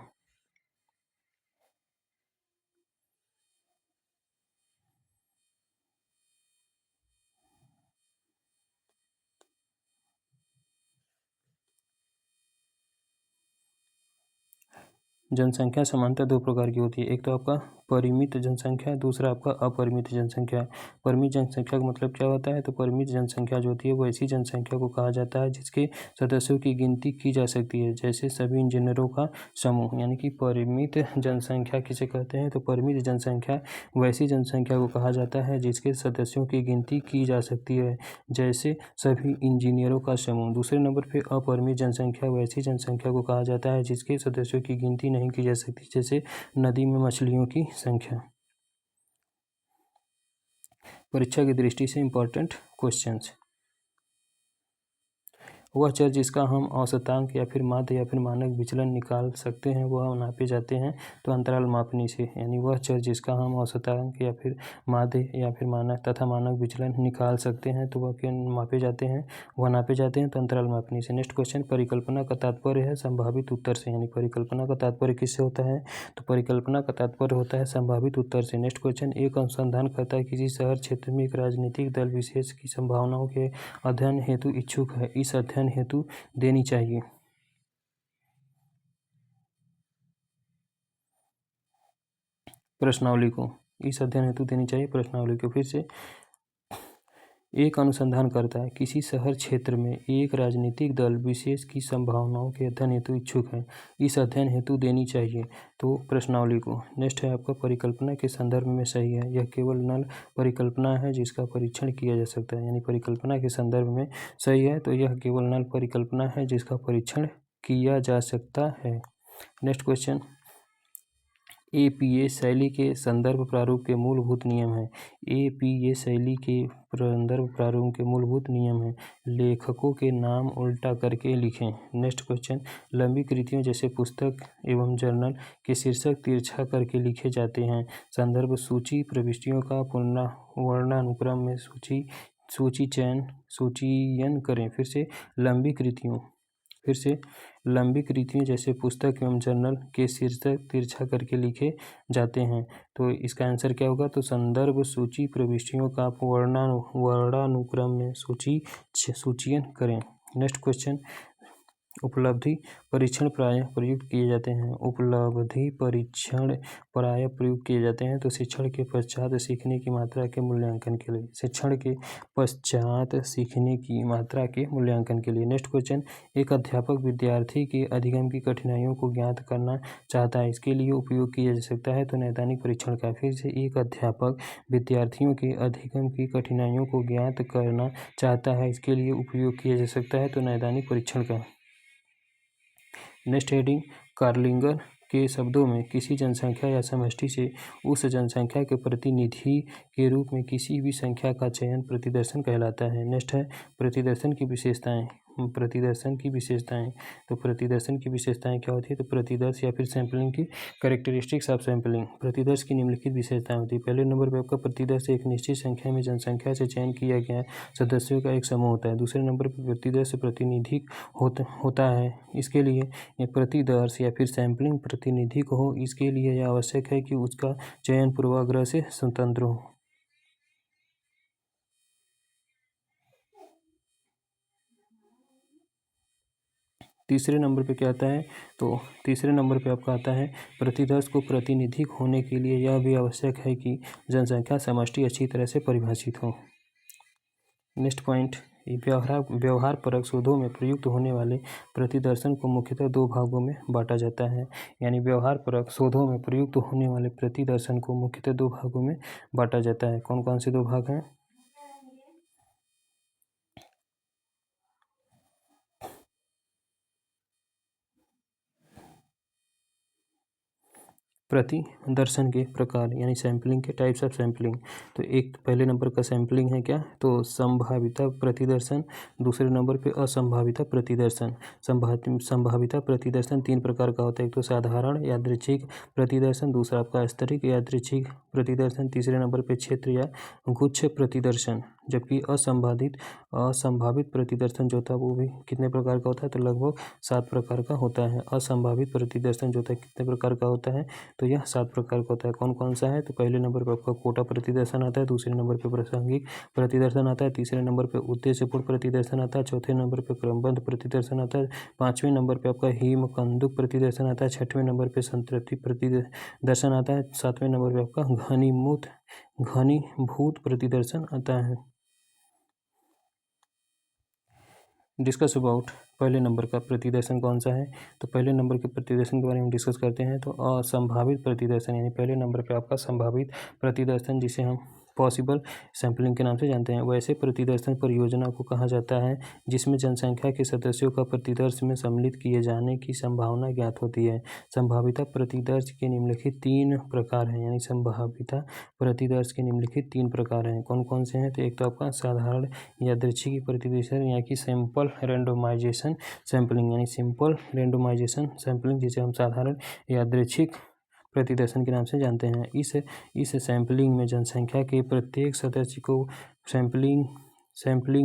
जनसंख्या सामान्यतः 2 प्रकार की होती है। एक तो आपका परिमित जनसंख्या, दूसरा आपका अपरिमित जनसंख्या। परिमित जनसंख्या का मतलब क्या होता है? तो परिमित जनसंख्या जो होती है वो ऐसी जनसंख्या को कहा जाता है जिसके सदस्यों की गिनती की जा सकती है, जैसे सभी इंजीनियरों का समूह। यानी कि परिमित जनसंख्या किसे कहते हैं? तो परिमित जनसंख्या वैसी जनसंख्या को कहा जाता है जिसके सदस्यों की गिनती की जा सकती है, जैसे सभी इंजीनियरों का समूह। दूसरे नंबर पर अपरिमित जनसंख्या वैसी जनसंख्या को कहा जाता है जिसके सदस्यों की गिनती नहीं की जा सकती, जैसे नदी में मछलियों की संख्या। परीक्षा की दृष्टि से इम्पोर्टेंट क्वेश्चंस, वह चर जिसका हम औसतांक या फिर माध्य या फिर मानक विचलन निकाल सकते हैं वह नापे जाते हैं तो अंतराल मापनी से। यानी वह चर जिसका हम औसतांक या फिर माध्य या फिर मानक तथा मानक विचलन निकाल सकते हैं तो वह क्या नापे जाते हैं तो अंतराल मापनी से। नेक्स्ट क्वेश्चन, परिकल्पना का तात्पर्य है संभावित उत्तर से। यानी परिकल्पना का तात्पर्य किससे होता है? तो परिकल्पना का तात्पर्य होता है संभावित उत्तर से। नेक्स्ट क्वेश्चन, एक अनुसंधानकर्ता किसी शहर क्षेत्र में एक राजनीतिक दल विशेष की संभावनाओं के अध्ययन हेतु इच्छुक है, इस अध्ययन हेतु देनी चाहिए। प्रश्नावली को, इस अध्ययन हेतु देनी चाहिए प्रश्नावली को। फिर से, एक अनुसंधानकर्ता किसी शहर क्षेत्र में एक राजनीतिक दल विशेष की संभावनाओं के अध्ययन हेतु इच्छुक है, इस अध्ययन हेतु देनी चाहिए तो प्रश्नावली को। नेक्स्ट है आपका परिकल्पना के संदर्भ में सही है, यह केवल नल परिकल्पना है जिसका परीक्षण किया जा सकता है। यानी परिकल्पना के संदर्भ में सही है तो यह केवल नल परिकल्पना है जिसका परीक्षण किया जा सकता है। नेक्स्ट क्वेश्चन, APA शैली के संदर्भ प्रारूप के मूलभूत नियम हैं। APA शैली के संदर्भ प्रारूप के मूलभूत नियम हैं। लेखकों के नाम उल्टा करके लिखें। नेक्स्ट क्वेश्चन, लंबी कृतियों जैसे पुस्तक एवं जर्नल के शीर्षक तिरछा करके लिखे जाते हैं। संदर्भ सूची प्रविष्टियों का वर्णानुक्रम में सूचीयन करें। फिर से, लंबी कृतियों जैसे पुस्तक एवं जर्नल के शीर्षक तिरछा करके लिखे जाते हैं। तो इसका आंसर क्या होगा? तो संदर्भ सूची प्रविष्टियों का वर्णानुक्रम में सूचीयन करें। नेक्स्ट क्वेश्चन, उपलब्धि परीक्षण प्रायः प्रयुक्त किए जाते हैं। उपलब्धि परीक्षण प्रायः प्रयुक्त किए जाते हैं तो शिक्षण के पश्चात सीखने की मात्रा के मूल्यांकन के लिए। शिक्षण के पश्चात सीखने की मात्रा के मूल्यांकन के लिए। नेक्स्ट क्वेश्चन, एक अध्यापक विद्यार्थी के अधिगम की कठिनाइयों को ज्ञात करना चाहता है, इसके लिए उपयोग किया जा सकता है तो नैदानिक परीक्षण का। फिर से, एक अध्यापक विद्यार्थियों के अधिगम की कठिनाइयों को ज्ञात करना चाहता है, इसके लिए उपयोग किया जा सकता है तो नैदानिक परीक्षण का। नेक्स्ट हेडिंग, कार्लिंगर के शब्दों में किसी जनसंख्या या समष्टि से उस जनसंख्या के प्रतिनिधि के रूप में किसी भी संख्या का चयन प्रतिदर्शन कहलाता है। नेक्स्ट है प्रतिदर्शन की विशेषताएं। तो प्रतिदर्शन की विशेषताएं क्या होती है? तो प्रतिदर्श या फिर सैंपलिंग की कैरेक्टरिस्टिक्स ऑफ सैंपलिंग। प्रतिदर्श की निम्नलिखित विशेषताएं होती है। पहले नंबर पर आपका प्रतिदर्श एक निश्चित संख्या में जनसंख्या से चयन किया गया सदस्यों का एक समूह होता है। दूसरे नंबर पर प्रतिदर्श प्रतिनिधिक होता है, इसके लिए प्रतिदर्श या फिर सैंपलिंग प्रतिनिधिक हो, इसके लिए यह आवश्यक है कि उसका चयन पूर्वाग्रह से स्वतंत्र हो। तीसरे नंबर पे क्या आता है? तो तीसरे नंबर पे आपका आता है प्रतिदर्श को प्रतिनिधिक होने के लिए यह भी आवश्यक है कि जनसंख्या समष्टि अच्छी तरह से परिभाषित हो। नेक्स्ट पॉइंट, व्यवहारपरक शोधों में प्रयुक्त होने वाले प्रतिदर्शन को मुख्यतः दो भागों में बांटा जाता है। यानी व्यवहारपरक शोधों में प्रयुक्त होने वाले प्रतिदर्शन को मुख्यतः दो भागों में बांटा जाता है। कौन कौन से दो भाग हैं? प्रतिदर्शन के प्रकार यानी सैंपलिंग के टाइप्स ऑफ सैंपलिंग। तो एक पहले नंबर का सैंपलिंग है क्या? तो संभाविता प्रतिदर्शन। दूसरे नंबर पे असंभाविता प्रतिदर्शन। संभाविता प्रतिदर्शन तीन प्रकार का होता है। एक तो साधारण यादृच्छिक प्रतिदर्शन, दूसरा आपका स्तरिक यादृच्छिक प्रतिदर्शन, तीसरे नंबर पे क्षेत्र या गुच्छ प्रतिदर्शन। जबकि असंभावित प्रतिदर्शन जो होता है वो भी कितने प्रकार का होता है? तो लगभग 7 प्रकार का होता है। असंभावित प्रतिदर्शन जो होता है कितने प्रकार का होता है? तो यह 7 प्रकार का होता है। कौन कौन सा है? तो पहले नंबर पर आपका कोटा प्रतिदर्शन आता है, दूसरे नंबर पर प्रासंगिक प्रतिदर्शन आता है, तीसरे नंबर पर उद्देश्यपूर्ण प्रतिदर्शन आता है, चौथे नंबर पर क्रमबद्ध प्रतिदर्शन आता है, पाँचवें नंबर पर आपका हिमकंदुक प्रतिदर्शन आता है, छठवें नंबर पर संतृप्ति प्रतिदर्शन आता है, सातवें नंबर पर आपका घनीभूत प्रतिदर्शन आता है। डिस्कस अबाउट पहले नंबर का प्रतिदर्शन कौन सा है? तो पहले नंबर के प्रतिदर्शन के बारे में डिस्कस करते हैं। तो असंभावित प्रतिदर्शन यानी पहले नंबर पे आपका संभावित प्रतिदर्शन, जिसे हम पॉसिबल सैंपलिंग के नाम से जानते हैं। वैसे प्रतिदर्शन परियोजना को कहा जाता है जिसमें जनसंख्या के सदस्यों का प्रतिदर्श में सम्मिलित किए जाने की संभावना ज्ञात होती है। संभाविता प्रतिदर्श के निम्नलिखित 3 प्रकार हैं। यानी संभाविता प्रतिदर्श के निम्नलिखित 3 प्रकार हैं। कौन कौन से हैं? तो एक तो आपका साधारण यादृच्छिक प्रतिदर्शन यानी कि सिंपल रैंडमाइजेशन सैंपलिंग, यानी सिंपल रैंडमाइजेशन सैंपलिंग, जिसे हम साधारण यादृच्छिक प्रतिदर्शन के नाम से जानते हैं। इस सैंपलिंग में जनसंख्या के प्रत्येक सदस्य को सैंपलिंग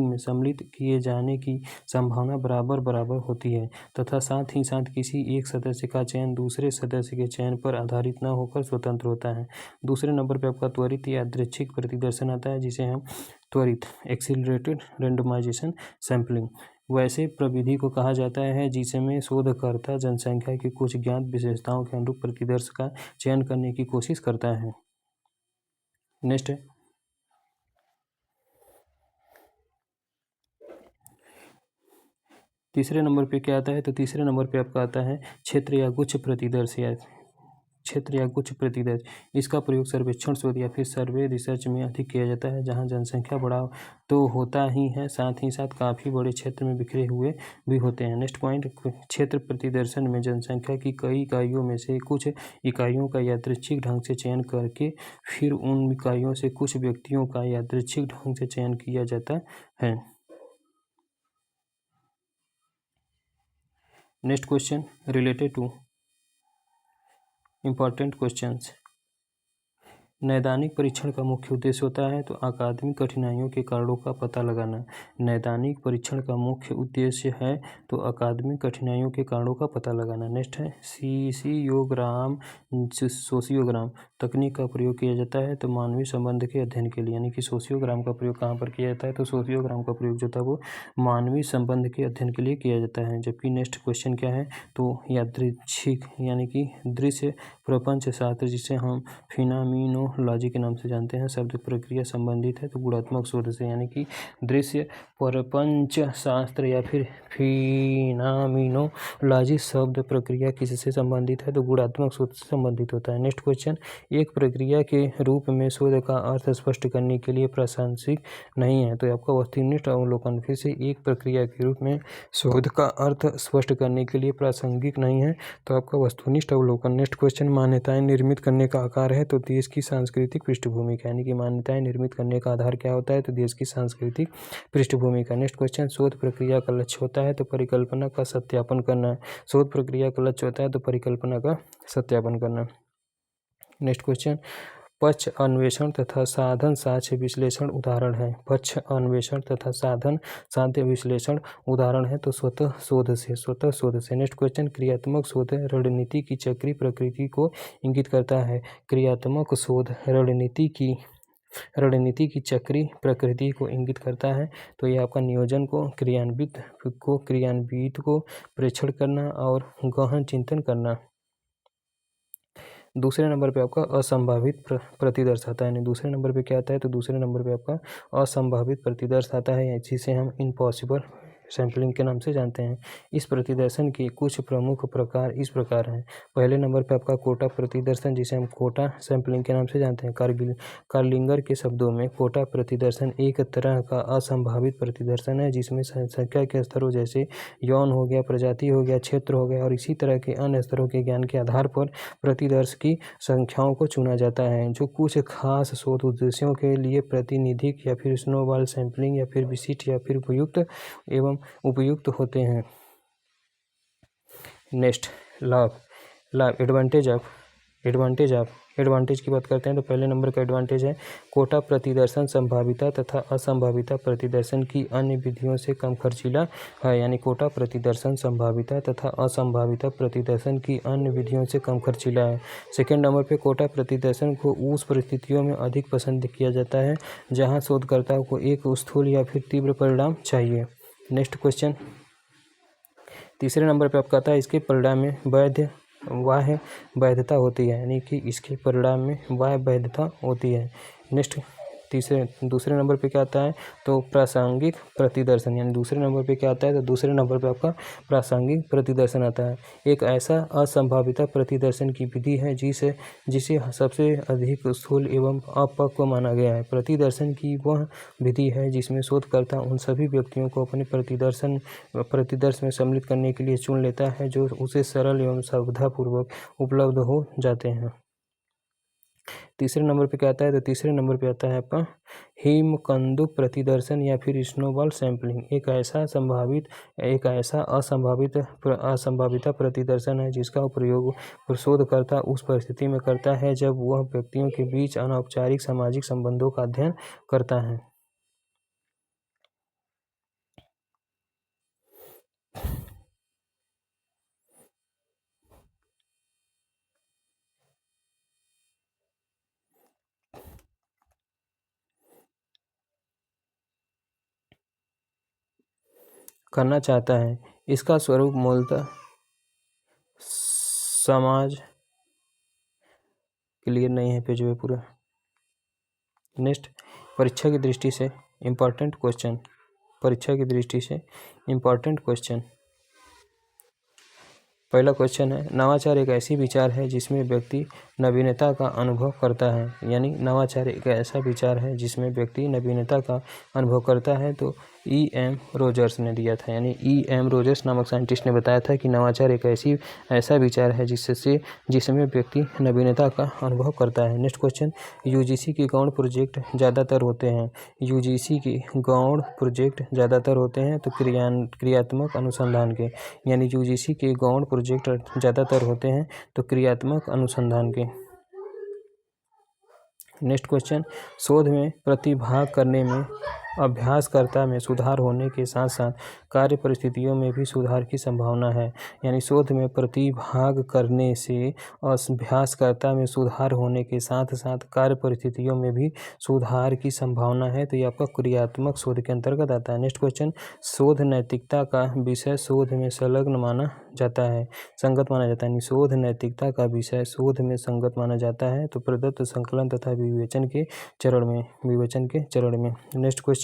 में सम्मिलित किए जाने की संभावना बराबर होती है तथा साथ ही साथ किसी एक सदस्य का चयन दूसरे सदस्य के चयन पर आधारित न होकर स्वतंत्र होता है। दूसरे नंबर पर आपका त्वरित यादृच्छिक प्रतिदर्शन आता है, जिसे हम त्वरित एक्सीलरेटेड रैंडमाइजेशन सैंपलिंग वैसे प्रविधि को कहा जाता है जिसमें शोधकर्ता जनसंख्या की कुछ ज्ञात विशेषताओं के अनुरूप प्रतिदर्श का चयन करने की कोशिश करता है। नेक्स्ट है तीसरे नंबर पे क्या आता है, तो तीसरे नंबर पे आपका आता है क्षेत्र या गुच्छ प्रतिदर्श या क्षेत्र या गुच्छ प्रतिदर्श। इसका प्रयोग सर्वेक्षण शोध या फिर सर्वे रिसर्च में अधिक किया जाता है, जहां जनसंख्या बड़ा तो होता ही है, साथ ही साथ काफ़ी बड़े क्षेत्र में बिखरे हुए भी होते हैं। नेक्स्ट पॉइंट, क्षेत्र प्रतिदर्शन में जनसंख्या की कई इकाइयों में से कुछ इकाइयों का यादृच्छिक ढंग से चयन करके फिर उन इकाइयों से कुछ व्यक्तियों का यादृच्छिक ढंग से चयन किया जाता है। Next question related to important questions. नैदानिक परीक्षण का मुख्य उद्देश्य होता है तो अकादमिक कठिनाइयों के कारणों का पता लगाना। नैदानिक परीक्षण का मुख्य उद्देश्य है तो अकादमिक कठिनाइयों के कारणों का पता लगाना। नेक्स्ट है सीसियोग्राम सोशियोग्राम तकनीक का प्रयोग किया जाता है तो मानवीय संबंध के अध्ययन के लिए, यानी कि सोशियोग्राम का प्रयोग कहाँ पर किया जाता है, तो सोशियोग्राम का प्रयोग जो था वो मानवीय संबंध के अध्ययन के लिए किया जाता है। जबकि नेक्स्ट क्वेश्चन क्या है, तो यादृच्छिक यानी कि दृश्य प्रपंच शास्त्र, जिसे हम फिनामिनोलॉजी के नाम से जानते हैं, शब्द प्रक्रिया संबंधित है तो गुणात्मक शोध से, यानी कि दृश्य प्रपंच शास्त्र या फिर फिनामिनोलॉजी शब्द प्रक्रिया किससे संबंधित है, तो गुणात्मक शोध से संबंधित होता है। नेक्स्ट क्वेश्चन, एक प्रक्रिया के रूप में शोध का अर्थ स्पष्ट करने के लिए प्रासंगिक नहीं है, तो आपका वस्तुनिष्ठ अवलोकन। फिर से, एक प्रक्रिया के रूप में शोध का अर्थ स्पष्ट करने के लिए प्रासंगिक नहीं है, तो आपका वस्तुनिष्ठ अवलोकन। नेक्स्ट क्वेश्चन, मान्यताएं निर्मित करने का आकार है तो देश की सांस्कृतिक पृष्ठभूमि का, यानी कि मान्यताएं निर्मित करने का आधार क्या होता है, तो देश की सांस्कृतिक पृष्ठभूमि का। नेक्स्ट क्वेश्चन, शोध प्रक्रिया का लक्ष्य होता है तो परिकल्पना का सत्यापन करना। शोध प्रक्रिया का लक्ष्य होता है तो परिकल्पना का सत्यापन करना। नेक्स्ट क्वेश्चन, पक्ष अन्वेषण तथा साधन साक्ष्य विश्लेषण उदाहरण है। पक्ष अन्वेषण तथा साधन साध्य विश्लेषण उदाहरण है तो स्वतः शोध से। नेक्स्ट क्वेश्चन, क्रियात्मक शोध रणनीति की चक्रीय प्रकृति को इंगित करता है। क्रियात्मक शोध रणनीति की चक्रीय प्रकृति को इंगित करता है, तो ये आपका नियोजन को क्रियान्वित को प्रेक्षण करना और गहन चिंतन करना। दूसरे नंबर पे आपका असंभावित प्रतिदर्श आता है, यानी दूसरे नंबर पे क्या आता है, तो दूसरे नंबर पे आपका असंभावित प्रतिदर्श आता है, जिसे हम इम्पॉसिबल सैम्पलिंग के नाम से जानते हैं। इस प्रतिदर्शन के कुछ प्रमुख प्रकार इस प्रकार हैं। पहले नंबर पे आपका कोटा प्रतिदर्शन, जिसे हम कोटा सैम्पलिंग के नाम से जानते हैं। कार्लिंगर के शब्दों में कोटा प्रतिदर्शन एक तरह का असंभावित प्रतिदर्शन है, जिसमें संख्या के स्तरों जैसे यौन हो गया, प्रजाति हो गया, क्षेत्र हो गया और इसी तरह के अन्य स्तरों के ज्ञान के आधार पर प्रतिदर्श की संख्याओं को चुना जाता है, जो कुछ खास शोध उद्देश्यों के लिए प्रातिनिधिक या फिर स्नोबॉल सैंपलिंग या फिर विशिष्ट या फिर उपयुक्त एवं उपयुक्त होते हैं। नेक्स्ट, लाभ एडवांटेज की बात करते हैं तो पहले नंबर का एडवांटेज है कोटा प्रतिदर्शन संभाविता तथा असंभाविता प्रतिदर्शन की अन्य विधियों से कम खर्चीला है, यानी कोटा प्रतिदर्शन संभाविता तथा असंभाविता प्रतिदर्शन की अन्य विधियों से कम खर्चीला है। सेकेंड नंबर पे कोटा प्रतिदर्शन को उस परिस्थितियों में अधिक पसंद किया जाता है जहाँ शोधकर्ताओं को एक स्थूल या फिर तीव्र परिणाम चाहिए। नेक्स्ट क्वेश्चन, तीसरे नंबर पे आपका आता है इसके परिणाम में वैधता होती है, यानी कि इसके परिणाम में वैधता होती है। नेक्स्ट दूसरे नंबर पे क्या आता है, तो प्रासंगिक प्रतिदर्शन, यानी दूसरे नंबर पे क्या आता है, तो दूसरे नंबर पे आपका प्रासंगिक प्रतिदर्शन आता है। एक ऐसा असंभाविता प्रतिदर्शन की विधि है जिसे सबसे अधिक स्थूल एवं अपक्व माना गया है। प्रतिदर्शन की वह विधि है जिसमें शोधकर्ता उन सभी व्यक्तियों को अपने प्रतिदर्श में सम्मिलित करने के लिए चुन लेता है जो उसे सरल एवं सावधापूर्वक उपलब्ध हो जाते हैं। तीसरे नंबर पे क्या आता है, तो तीसरे नंबर पे आता है आपका हिमकंदुक प्रतिदर्शन या फिर स्नोबॉल सैंपलिंग। एक ऐसा असंभाविता प्रतिदर्शन है जिसका प्रयोग शोधकर्ता उस परिस्थिति में करता है जब वह व्यक्तियों के बीच अनौपचारिक सामाजिक संबंधों का अध्ययन करता है। करना चाहता है। इसका स्वरूप मूलतः समाज क्लियर नहीं है पेज में पूरा। नेक्स्ट, परीक्षा की दृष्टि से इम्पॉर्टेंट क्वेश्चन। परीक्षा की दृष्टि से इम्पॉर्टेंट क्वेश्चन। पहला क्वेश्चन है, नवाचार एक ऐसी विचार है जिसमें व्यक्ति नवीनता का अनुभव करता है। यानी नवाचार एक ऐसा विचार है जिसमें व्यक्ति नवीनता का अनुभव करता है। तो E.M. रोजर्स ने दिया था। यानी E.M. रोजर्स नामक साइंटिस्ट ने बताया था कि नवाचार एक ऐसा विचार है जिसमें व्यक्ति नवीनता का अनुभव करता है। नेक्स्ट क्वेश्चन, UGC के गौण प्रोजेक्ट ज़्यादातर होते हैं। UGC के गौण प्रोजेक्ट ज़्यादातर होते हैं तो क्रियात्मक अनुसंधान के। यानी UGC के गौण प्रोजेक्ट ज़्यादातर होते हैं तो क्रियात्मक अनुसंधान के। नेक्स्ट क्वेश्चन, शोध में प्रतिभाग करने में अभ्यासकर्ता में सुधार होने के साथ साथ कार्य परिस्थितियों में भी सुधार की संभावना है। यानी शोध में प्रतिभाग करने से अभ्यासकर्ता में सुधार होने के साथ साथ कार्य परिस्थितियों में भी सुधार की संभावना है। तो ये आपका क्रियात्मक शोध के अंतर्गत आता है। नेक्स्ट क्वेश्चन, शोध नैतिकता का विषय शोध में संलग्न माना जाता है, संगत माना जाता है। शोध नैतिकता का विषय शोध में संगत माना जाता है तो प्रदत्त संकलन तथा विवेचन के चरण में। नेक्स्ट क्वेश्चन,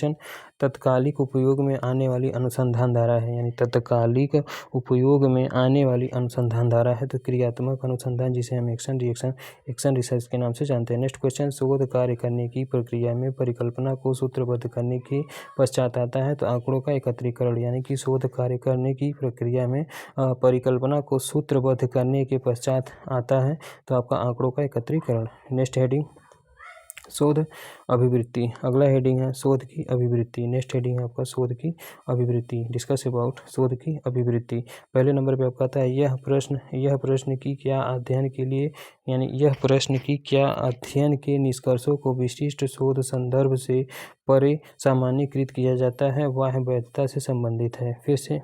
तत्कालिक उपयोग में आने वाली अनुसंधान धारा है। यानी तत्कालिक उपयोग में आने वाली अनुसंधान धारा है तो क्रियात्मक अनुसंधान, जिसे हम एक्शन रिसर्च के नाम से जानते हैं। नेक्स्ट क्वेश्चन, शोध कार्य करने की प्रक्रिया में परिकल्पना को सूत्रबद्ध करने के पश्चात आता है तो आंकड़ों का एकत्रीकरण। यानी कि शोध कार्य करने की प्रक्रिया में परिकल्पना को सूत्रबद्ध करने के पश्चात आता है तो आपका आंकड़ों का एकत्रीकरण। नेक्स्ट हेडिंग, शोध अभिवृत्ति। अगला हेडिंग है शोध की अभिवृत्ति। नेक्स्ट हेडिंग है आपका शोध की अभिवृत्ति। डिस्कस अबाउट शोध की अभिवृत्ति। पहले नंबर पे आपका आता है यह प्रश्न की क्या अध्ययन के लिए, यानी यह प्रश्न की क्या अध्ययन के निष्कर्षों को विशिष्ट शोध संदर्भ से परे सामान्यीकृत किया जाता है वह वैधता से संबंधित है। फिर से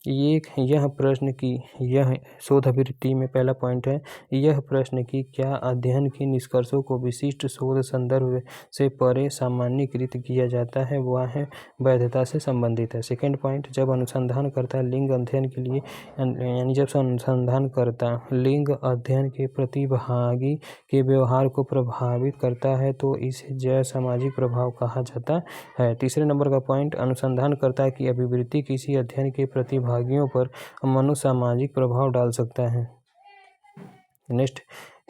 यह प्रश्न की, यह शोध अभिवृत्ति में पहला पॉइंट है, यह प्रश्न की क्या अध्ययन के निष्कर्षों को विशिष्ट शोध संदर्भ से परे सामान्यीकृत किया जाता है वह वैधता से संबंधित है। सेकेंड पॉइंट, जब अनुसंधानकर्ता लिंग अध्ययन के लिए, यानी जब अनुसंधानकर्ता लिंग अध्ययन के प्रतिभागी के व्यवहार को प्रभावित करता है तो इसे जैव सामाजिक प्रभाव कहा जाता है। तीसरे नंबर का पॉइंट, अनुसंधानकर्ता की अभिवृत्ति किसी अध्ययन के प्रतिभागियों पर मनोसामाजिक प्रभाव डाल सकता है। नेक्स्ट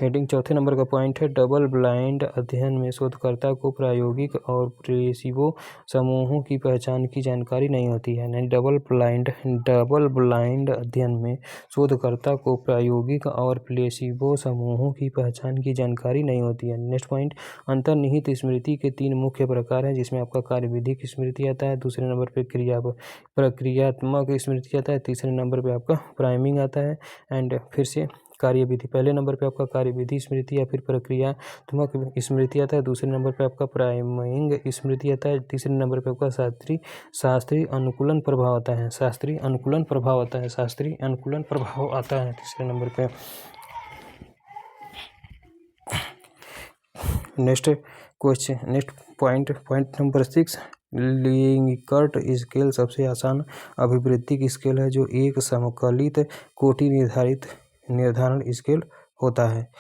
हेडिंग, चौथे नंबर का पॉइंट है डबल ब्लाइंड अध्ययन में शोधकर्ता को प्रायोगिक और प्लेसिबो समूहों की पहचान की जानकारी नहीं होती है। यानी डबल ब्लाइंड अध्ययन में शोधकर्ता को प्रायोगिक और प्लेसिबो समूहों की पहचान की जानकारी नहीं होती है। नेक्स्ट पॉइंट, अंतर्निहित स्मृति के 3 मुख्य प्रकार हैं जिसमें आपका कार्यविधिक स्मृति आता है, दूसरे नंबर पर प्रक्रियात्मक स्मृति आता है, तीसरे नंबर पर आपका प्राइमिंग आता है एंड फिर से कार्यविधि। पहले नंबर पे आपका कार्यविधि स्मृति या फिर प्रक्रियात्मक स्मृति आता है, दूसरे नंबर पे आपका प्राइमिंग स्मृति आता है, तीसरे नंबर पे आपका शास्त्रीय अनुकूलन प्रभाव आता है। शास्त्रीय अनुकूलन प्रभाव आता है तीसरे नंबर पे। Next question, next point number 6, Likert scale सबसे आसान अभिवृद्धि स्केल है जो एक समकलित कोटि निर्धारण स्केल होता है।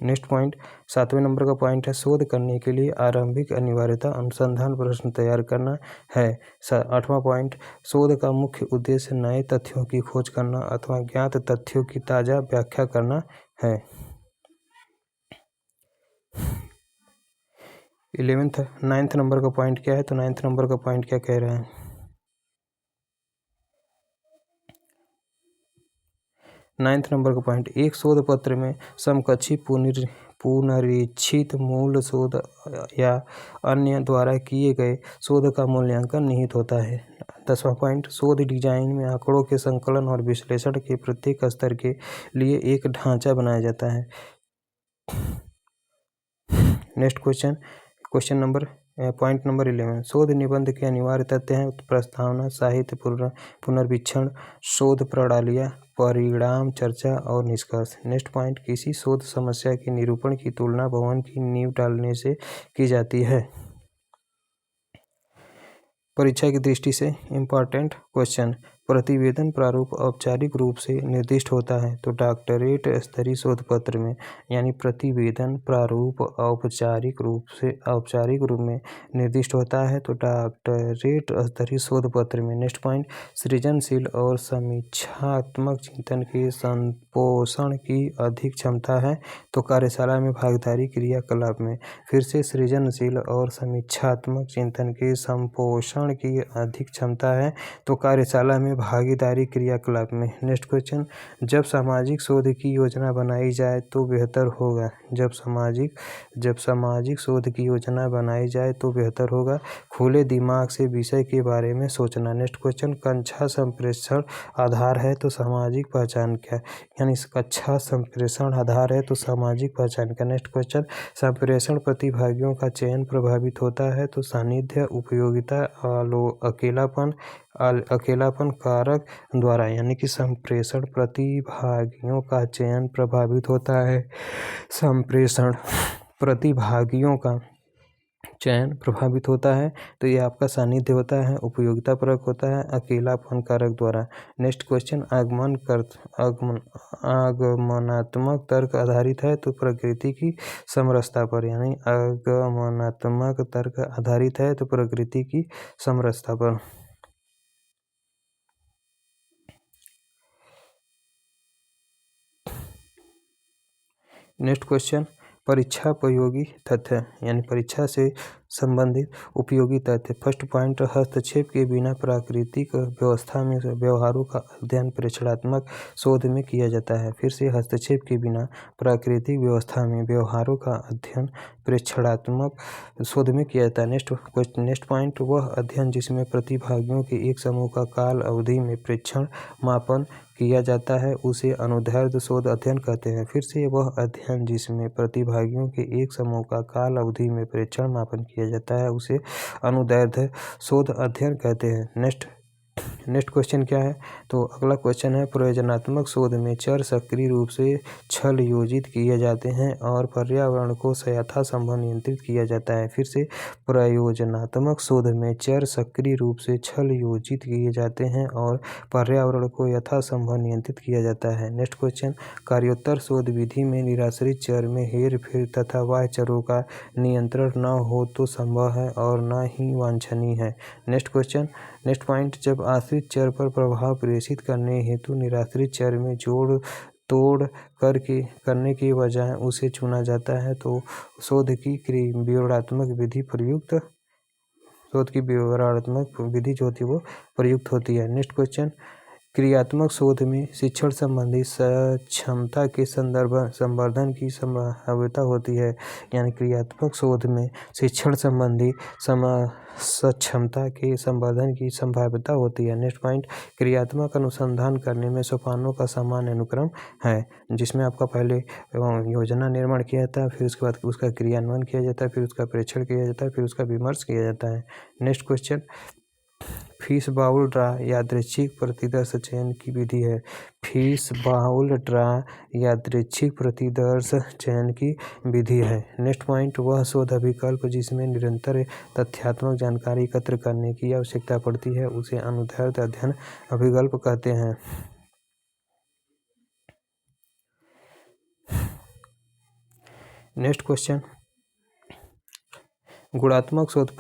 नेक्स्ट पॉइंट 7वें नंबर का पॉइंट है शोध करने के लिए आरंभिक अनिवार्यता अनुसंधान प्रश्न तैयार करना है। 8वां पॉइंट, शोध का मुख्य उद्देश्य नए तथ्यों की खोज करना अथवा ज्ञात तथ्यों की ताज़ा व्याख्या करना है। 9th नंबर का पॉइंट क्या है, तो 9th नंबर का पॉइंट क्या कह रहे हैं, 9th नंबर का पॉइंट, एक शोध पत्र में समकक्षी पुनरीक्षित मूल शोध या अन्य द्वारा किए गए शोध का मूल्यांकन निहित होता है। 10वां पॉइंट, शोध डिजाइन में आंकड़ों के संकलन और विश्लेषण के प्रत्येक स्तर के लिए एक ढांचा बनाया जाता है। Next question number point number 11, शोध निबंध के अनिवार्य तथ्य हैं प्रस्तावना, साहित्य, पुनर्वीक्षण, शोध प्रणालियाँ, परिणाम, चर्चा और निष्कर्ष। नेक्स्ट पॉइंट, किसी शोध समस्या के निरूपण की तुलना भवन की नींव डालने से की जाती है। परीक्षा की दृष्टि से इम्पॉर्टेंट क्वेश्चन। प्रतिवेदन प्रारूप औपचारिक रूप से निर्दिष्ट होता है तो डॉक्टरेट स्तरीय शोध पत्र में, यानी प्रतिवेदन प्रारूप औपचारिक रूप में निर्दिष्ट होता है तो डॉक्टरेट स्तरीय शोध पत्र में। नेक्स्ट पॉइंट, सृजनशील और समीक्षात्मक चिंतन के संपोषण की अधिक क्षमता है तो कार्यशाला में भागीदारी क्रियाकलाप में। फिर से, सृजनशील और समीक्षात्मक चिंतन के संपोषण की अधिक क्षमता है तो कार्यशाला में भागीदारी क्रियाकलाप में। नेक्स्ट क्वेश्चन, जब सामाजिक शोध की योजना बनाई जाए तो बेहतर होगा। जब सामाजिक शोध की योजना बनाई जाए तो बेहतर होगा। खुले दिमाग से विषय के बारे में सोचना। नेक्स्ट क्वेश्चन, कक्षा संप्रेषण आधार है तो सामाजिक पहचान क्या, यानी कक्षा संप्रेषण आधार है तो सामाजिक पहचान क्या। नेक्स्ट क्वेश्चन, संप्रेषण प्रतिभागियों का चयन प्रभावित होता है तो सानिध्य, उपयोगिता, अकेलापन कारक द्वारा, यानी कि संप्रेषण प्रतिभागियों का चयन प्रभावित होता है। संप्रेषण प्रतिभागियों का चयन प्रभावित होता है तो ये आपका सानिध्य होता है, उपयोगिता परक होता है, अकेलापन कारक द्वारा। नेक्स्ट क्वेश्चन, आगमनात्मक तर्क आधारित है तो प्रकृति की समरसता पर, यानी आगमनात्मक तर्क आधारित है तो प्रकृति की समरसता पर। नेक्स्ट क्वेश्चन, परीक्षापयोगी तथ्य, यानी परीक्षा से संबंधित उपयोगी तथ्य। फर्स्ट पॉइंट, हस्तक्षेप के बिना प्राकृतिक व्यवस्था में व्यवहारों का अध्ययन प्रेक्षणात्मक शोध में किया जाता है। फिर से, हस्तक्षेप के बिना प्राकृतिक व्यवस्था में व्यवहारों का अध्ययन प्रेक्षणात्मक शोध में किया जाता है। नेक्स्ट पॉइंट, वह अध्ययन जिसमें प्रतिभागियों के एक समूह का काल अवधि में प्रेक्षण मापन किया जाता है उसे अनुदैर्ध्य शोध अध्ययन कहते हैं। फिर से, वह अध्ययन जिसमें प्रतिभागियों के एक समूह का काल अवधि में प्रेक्षण मापन किया जाता है उसे अनुदैर्ध्य शोध अध्ययन कहते हैं। नेक्स्ट क्वेश्चन क्या है, तो अगला क्वेश्चन है, प्रयोजनात्मक शोध में चर सक्रिय रूप से छल योजित किए जाते हैं और पर्यावरण को यथासंभव नियंत्रित किया जाता है। फिर से, प्रयोजनात्मक शोध में चर सक्रिय रूप से छल योजित किए जाते हैं और पर्यावरण को यथासंभव नियंत्रित किया जाता है। नेक्स्ट क्वेश्चन, कार्योत्तर शोध विधि में निराश्रित चर में हेर फेर तथा बाह्य चरों का नियंत्रण न हो तो संभव है और न ही वांछनीय है। नेक्स्ट पॉइंट, जब आश्रित चर पर प्रभाव प्रेषित करने हेतु निराश्रित चर में जोड़ तोड़ करने के बजाय उसे चुना जाता है तो शोध की विवरणात्मक विधि जो होती है वो प्रयुक्त होती है। नेक्स्ट क्वेश्चन, क्रियात्मक शोध में शिक्षण संबंधी सक्षमता के संवर्धन की संभाव्यता होती है, यानी क्रियात्मक शोध में शिक्षण संबंधी सक्षमता के संवर्धन की संभाव्यता होती है। नेक्स्ट पॉइंट, क्रियात्मक अनुसंधान करने में सोपानों का सामान्य अनुक्रम है, जिसमें आपका पहले योजना निर्माण किया जाता है, फिर उसके बाद उसका क्रियान्वयन किया जाता है, फिर उसका प्रेक्षण किया जाता है, फिर उसका विमर्श किया जाता है। Next question, fish bowl draw यादृच्छिक प्रतिदर्श चयन की विधि है। फिश बाउल ड्रा यादृच्छिक प्रतिदर्श चयन की विधि है। नेक्स्ट पॉइंट, वह शोध अभिकल्प जिसमें निरंतर तथ्यात्मक जानकारी एकत्र करने की आवश्यकता पड़ती है उसे अनुदैर्ध्य अध्ययन अभिकल्प कहते हैं। नेक्स्ट क्वेश्चन, गुणात्मक शोध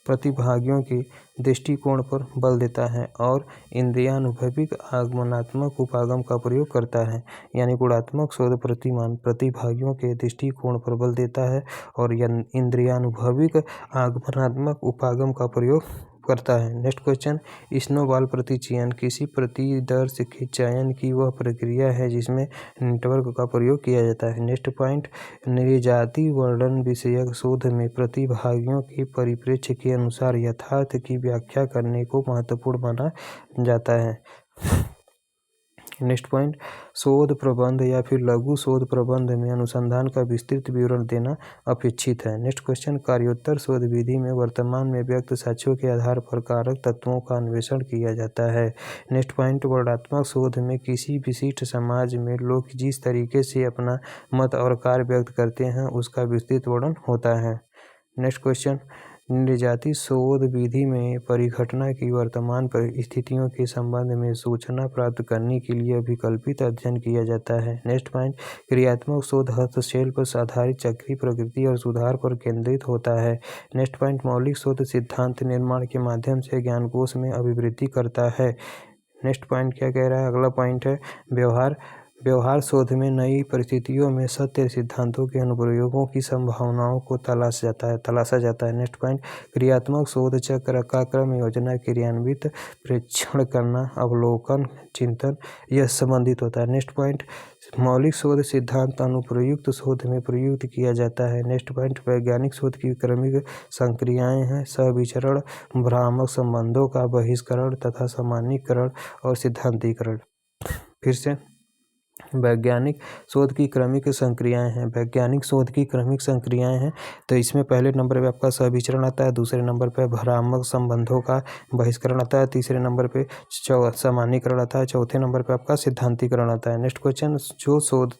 प्रतिभागियों के दृष्टिकोण पर बल देता है और इंद्रियानुभविक आगमनात्मक उपागम का प्रयोग करता है, यानी गुणात्मक शोध प्रतिभागियों के दृष्टिकोण पर बल देता है और इंद्रियानुभविक आगमनात्मक उपागम का प्रयोग करता है। नेक्स्ट क्वेश्चन, स्नोबॉल प्रतिचयन किसी प्रतिदर्श के चयन की वह प्रक्रिया है जिसमें नेटवर्क का प्रयोग किया जाता है। नेक्स्ट पॉइंट, नृजाति वर्णन विषयक शोध में प्रतिभागियों के परिप्रेक्ष्य के अनुसार यथार्थ की व्याख्या करने को महत्वपूर्ण माना जाता है। नेक्स्ट पॉइंट, शोध प्रबंध या फिर लघु शोध प्रबंध में अनुसंधान का विस्तृत विवरण देना अपेक्षित है। नेक्स्ट क्वेश्चन, कार्योत्तर शोध विधि में वर्तमान में व्यक्त साक्ष्यों के आधार पर कारक तत्वों का अन्वेषण किया जाता है। नेक्स्ट पॉइंट, वर्णनात्मक शोध में किसी विशिष्ट समाज में लोग जिस तरीके से अपना मत और कार्य व्यक्त करते हैं उसका विस्तृत वर्णन होता है। नेक्स्ट क्वेश्चन, निर्जाति शोध विधि में परिघटना की वर्तमान परिस्थितियों के संबंध में सूचना प्राप्त करने के लिए विकल्पित अध्ययन किया जाता है। नेक्स्ट पॉइंट, क्रियात्मक शोध हस्तक्षेप पर आधारित चक्रीय प्रकृति और सुधार पर केंद्रित होता है। नेक्स्ट पॉइंट, मौलिक शोध सिद्धांत निर्माण के माध्यम से ज्ञानकोश में अभिवृद्धि करता है। नेक्स्ट पॉइंट क्या कह रहा है? अगला पॉइंट है व्यवहार शोध में नई परिस्थितियों में सत्य सिद्धांतों के अनुप्रयोगों की संभावनाओं को तलाशा जाता है। नेक्स्ट पॉइंट, क्रियात्मक शोध चक्र का क्रम योजना, क्रियान्वित, प्रेक्षण करना, अवलोकन, चिंतन यह संबंधित होता है। नेक्स्ट पॉइंट, मौलिक शोध सिद्धांत अनुप्रयुक्त शोध में प्रयुक्त किया जाता है। नेक्स्ट पॉइंट, वैज्ञानिक शोध की क्रमिक संक्रियाएं हैं सहविचरण, भ्रामक संबंधों का बहिष्करण तथा सामान्यीकरण और सिद्धांतीकरण। फिर से, वैज्ञानिक शोध की क्रमिक संक्रियाएं हैं। वैज्ञानिक शोध की क्रमिक संक्रियाएं हैं तो इसमें पहले नंबर पे आपका सहविचरण आता है, दूसरे नंबर पे भ्रामक संबंधों का बहिष्करण आता है, तीसरे नंबर पे सामान्यीकरण आता है, चौथे नंबर पे आपका सिद्धांतीकरण आता है। नेक्स्ट क्वेश्चन, जो शोध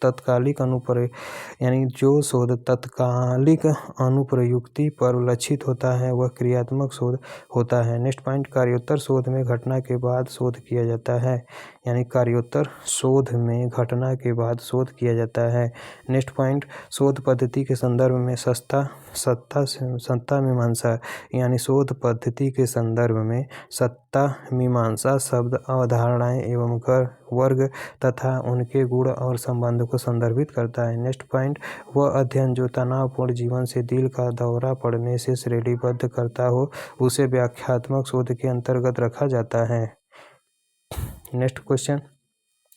तत्कालिक अनुप्रयुक्ति पर लक्षित होता है वह क्रियात्मक शोध होता है। नेक्स्ट पॉइंट, कार्योत्तर शोध में घटना के बाद शोध किया जाता है, यानी कार्योत्तर शोध में घटना के बाद शोध किया जाता है। नेक्स्ट पॉइंट, शोध पद्धति के संदर्भ में सत्ता मीमांसा, यानी शोध पद्धति के संदर्भ में सत्ता मीमांसा शब्द अवधारणाएं एवं वर्ग तथा उनके गुण और संबंध को संदर्भित करता है। नेक्स्ट पॉइंट, वह अध्ययन जो तनावपूर्ण जीवन से दिल का दौरा पड़ने से श्रेणीबद्ध करता हो उसे व्याख्यात्मक शोध के अंतर्गत रखा जाता है। नेक्स्ट क्वेश्चन,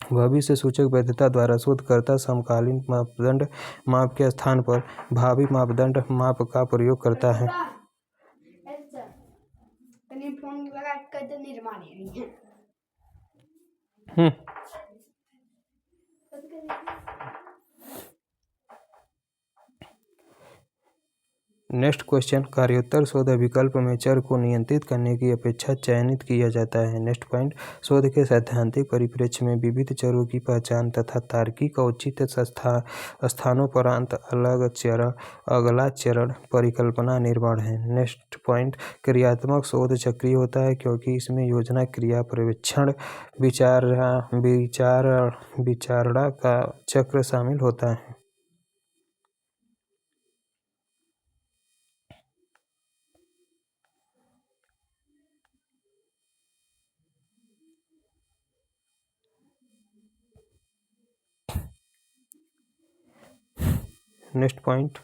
भविष्य सूचक वैधता द्वारा शोधकर्ता समकालीन मापदंड माप के स्थान पर भावी मापदंड माप का प्रयोग करता है। नेक्स्ट क्वेश्चन, कार्योत्तर शोध विकल्प में चर को नियंत्रित करने की अपेक्षा चयनित किया जाता है। नेक्स्ट पॉइंट, शोध के सैद्धांतिक परिप्रेक्ष्य में विविध चरों की पहचान तथा तार्किक औचित्य स्थानोपरांत अगला चरण परिकल्पना निर्माण है। नेक्स्ट पॉइंट, क्रियात्मक शोध चक्रीय होता है क्योंकि इसमें योजना, क्रिया, पर्यवेक्षण, विचारणा का चक्र शामिल होता है। नेक्स्ट पॉइंट,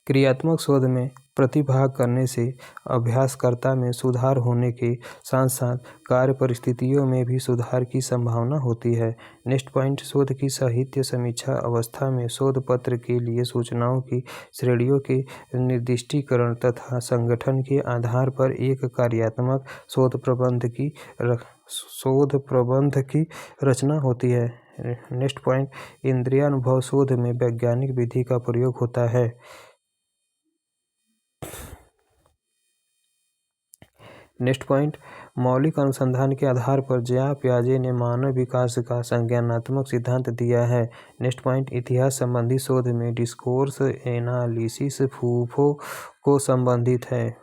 क्रियात्मक शोध में प्रतिभाग करने से अभ्यासकर्ता में सुधार होने के साथ साथ कार्य परिस्थितियों में भी सुधार की संभावना होती है। नेक्स्ट पॉइंट, शोध की साहित्य समीक्षा अवस्था में शोध पत्र के लिए सूचनाओं की श्रेणियों के निर्दिष्टीकरण तथा संगठन के आधार पर एक कार्यात्मक शोध प्रबंध की रचना होती है। नेक्स्ट पॉइंट, इंद्रियानुभव शोध में वैज्ञानिक विधि का प्रयोग होता है। नेक्स्ट पॉइंट, मौलिक अनुसंधान के आधार पर जया पियाजे ने मानव विकास का संज्ञानात्मक सिद्धांत दिया है। नेक्स्ट पॉइंट, इतिहास संबंधी शोध में डिस्कोर्स एनालिसिस फूको से संबंधित है।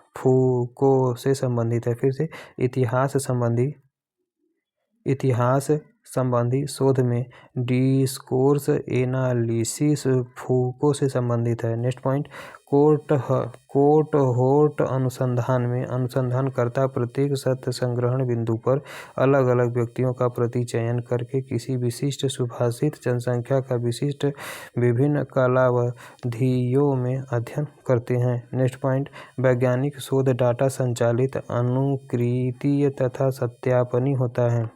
फिर से, इतिहास संबंधी शोध में डिस्कोर्स एनालिसिस फूको से संबंधित है। नेक्स्ट पॉइंट, कोर्टहोट अनुसंधान में अनुसंधानकर्ता प्रत्येक सत्य संग्रहण बिंदु पर अलग अलग व्यक्तियों का प्रतिचयन करके किसी विशिष्ट सुभाषित जनसंख्या का विशिष्ट विभिन्न कालावधियों में अध्ययन करते हैं। नेक्स्ट पॉइंट, वैज्ञानिक शोध डाटा संचालित, अनुकृतीय तथा सत्यापनी होता है।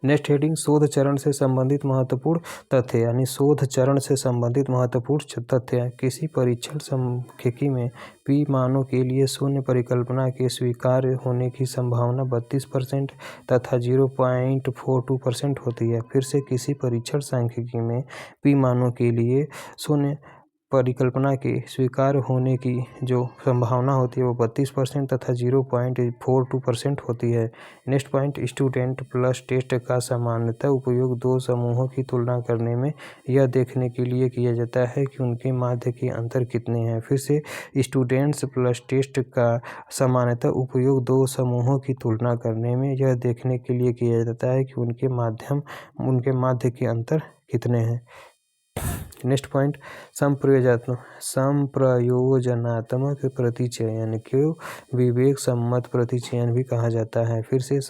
नेक्स्ट हेडिंग, शोध चरण से संबंधित महत्वपूर्ण तथ्य, यानी शोध चरण से संबंधित महत्वपूर्ण तथ्य। किसी परीक्षण सांख्यिकी में पी मानों के लिए शून्य परिकल्पना के स्वीकार्य होने की संभावना 32% तथा 0.42% होती है। फिर से, किसी परीक्षण सांख्यिकी में पी मानों के लिए शून्य परिकल्पना के स्वीकार होने की जो संभावना होती है वो 32% तथा 0.42% होती है। Next point, student plus test का सामान्यतः उपयोग दो समूहों की तुलना करने में यह देखने के लिए किया जाता है कि उनके माध्य के अंतर कितने हैं। फिर से, स्टूडेंट्स प्लस टेस्ट का सामान्यतः उपयोग दो समूहों की तुलना करने में यह देखने के लिए किया जाता है कि उनके माध्य के अंतर कितने हैं। नेक्स्ट पॉइंट, संप्रयोजनात्मक प्रतिचयन को विवेक सम्मत प्रतिचयन भी कहा जाता है। फिर से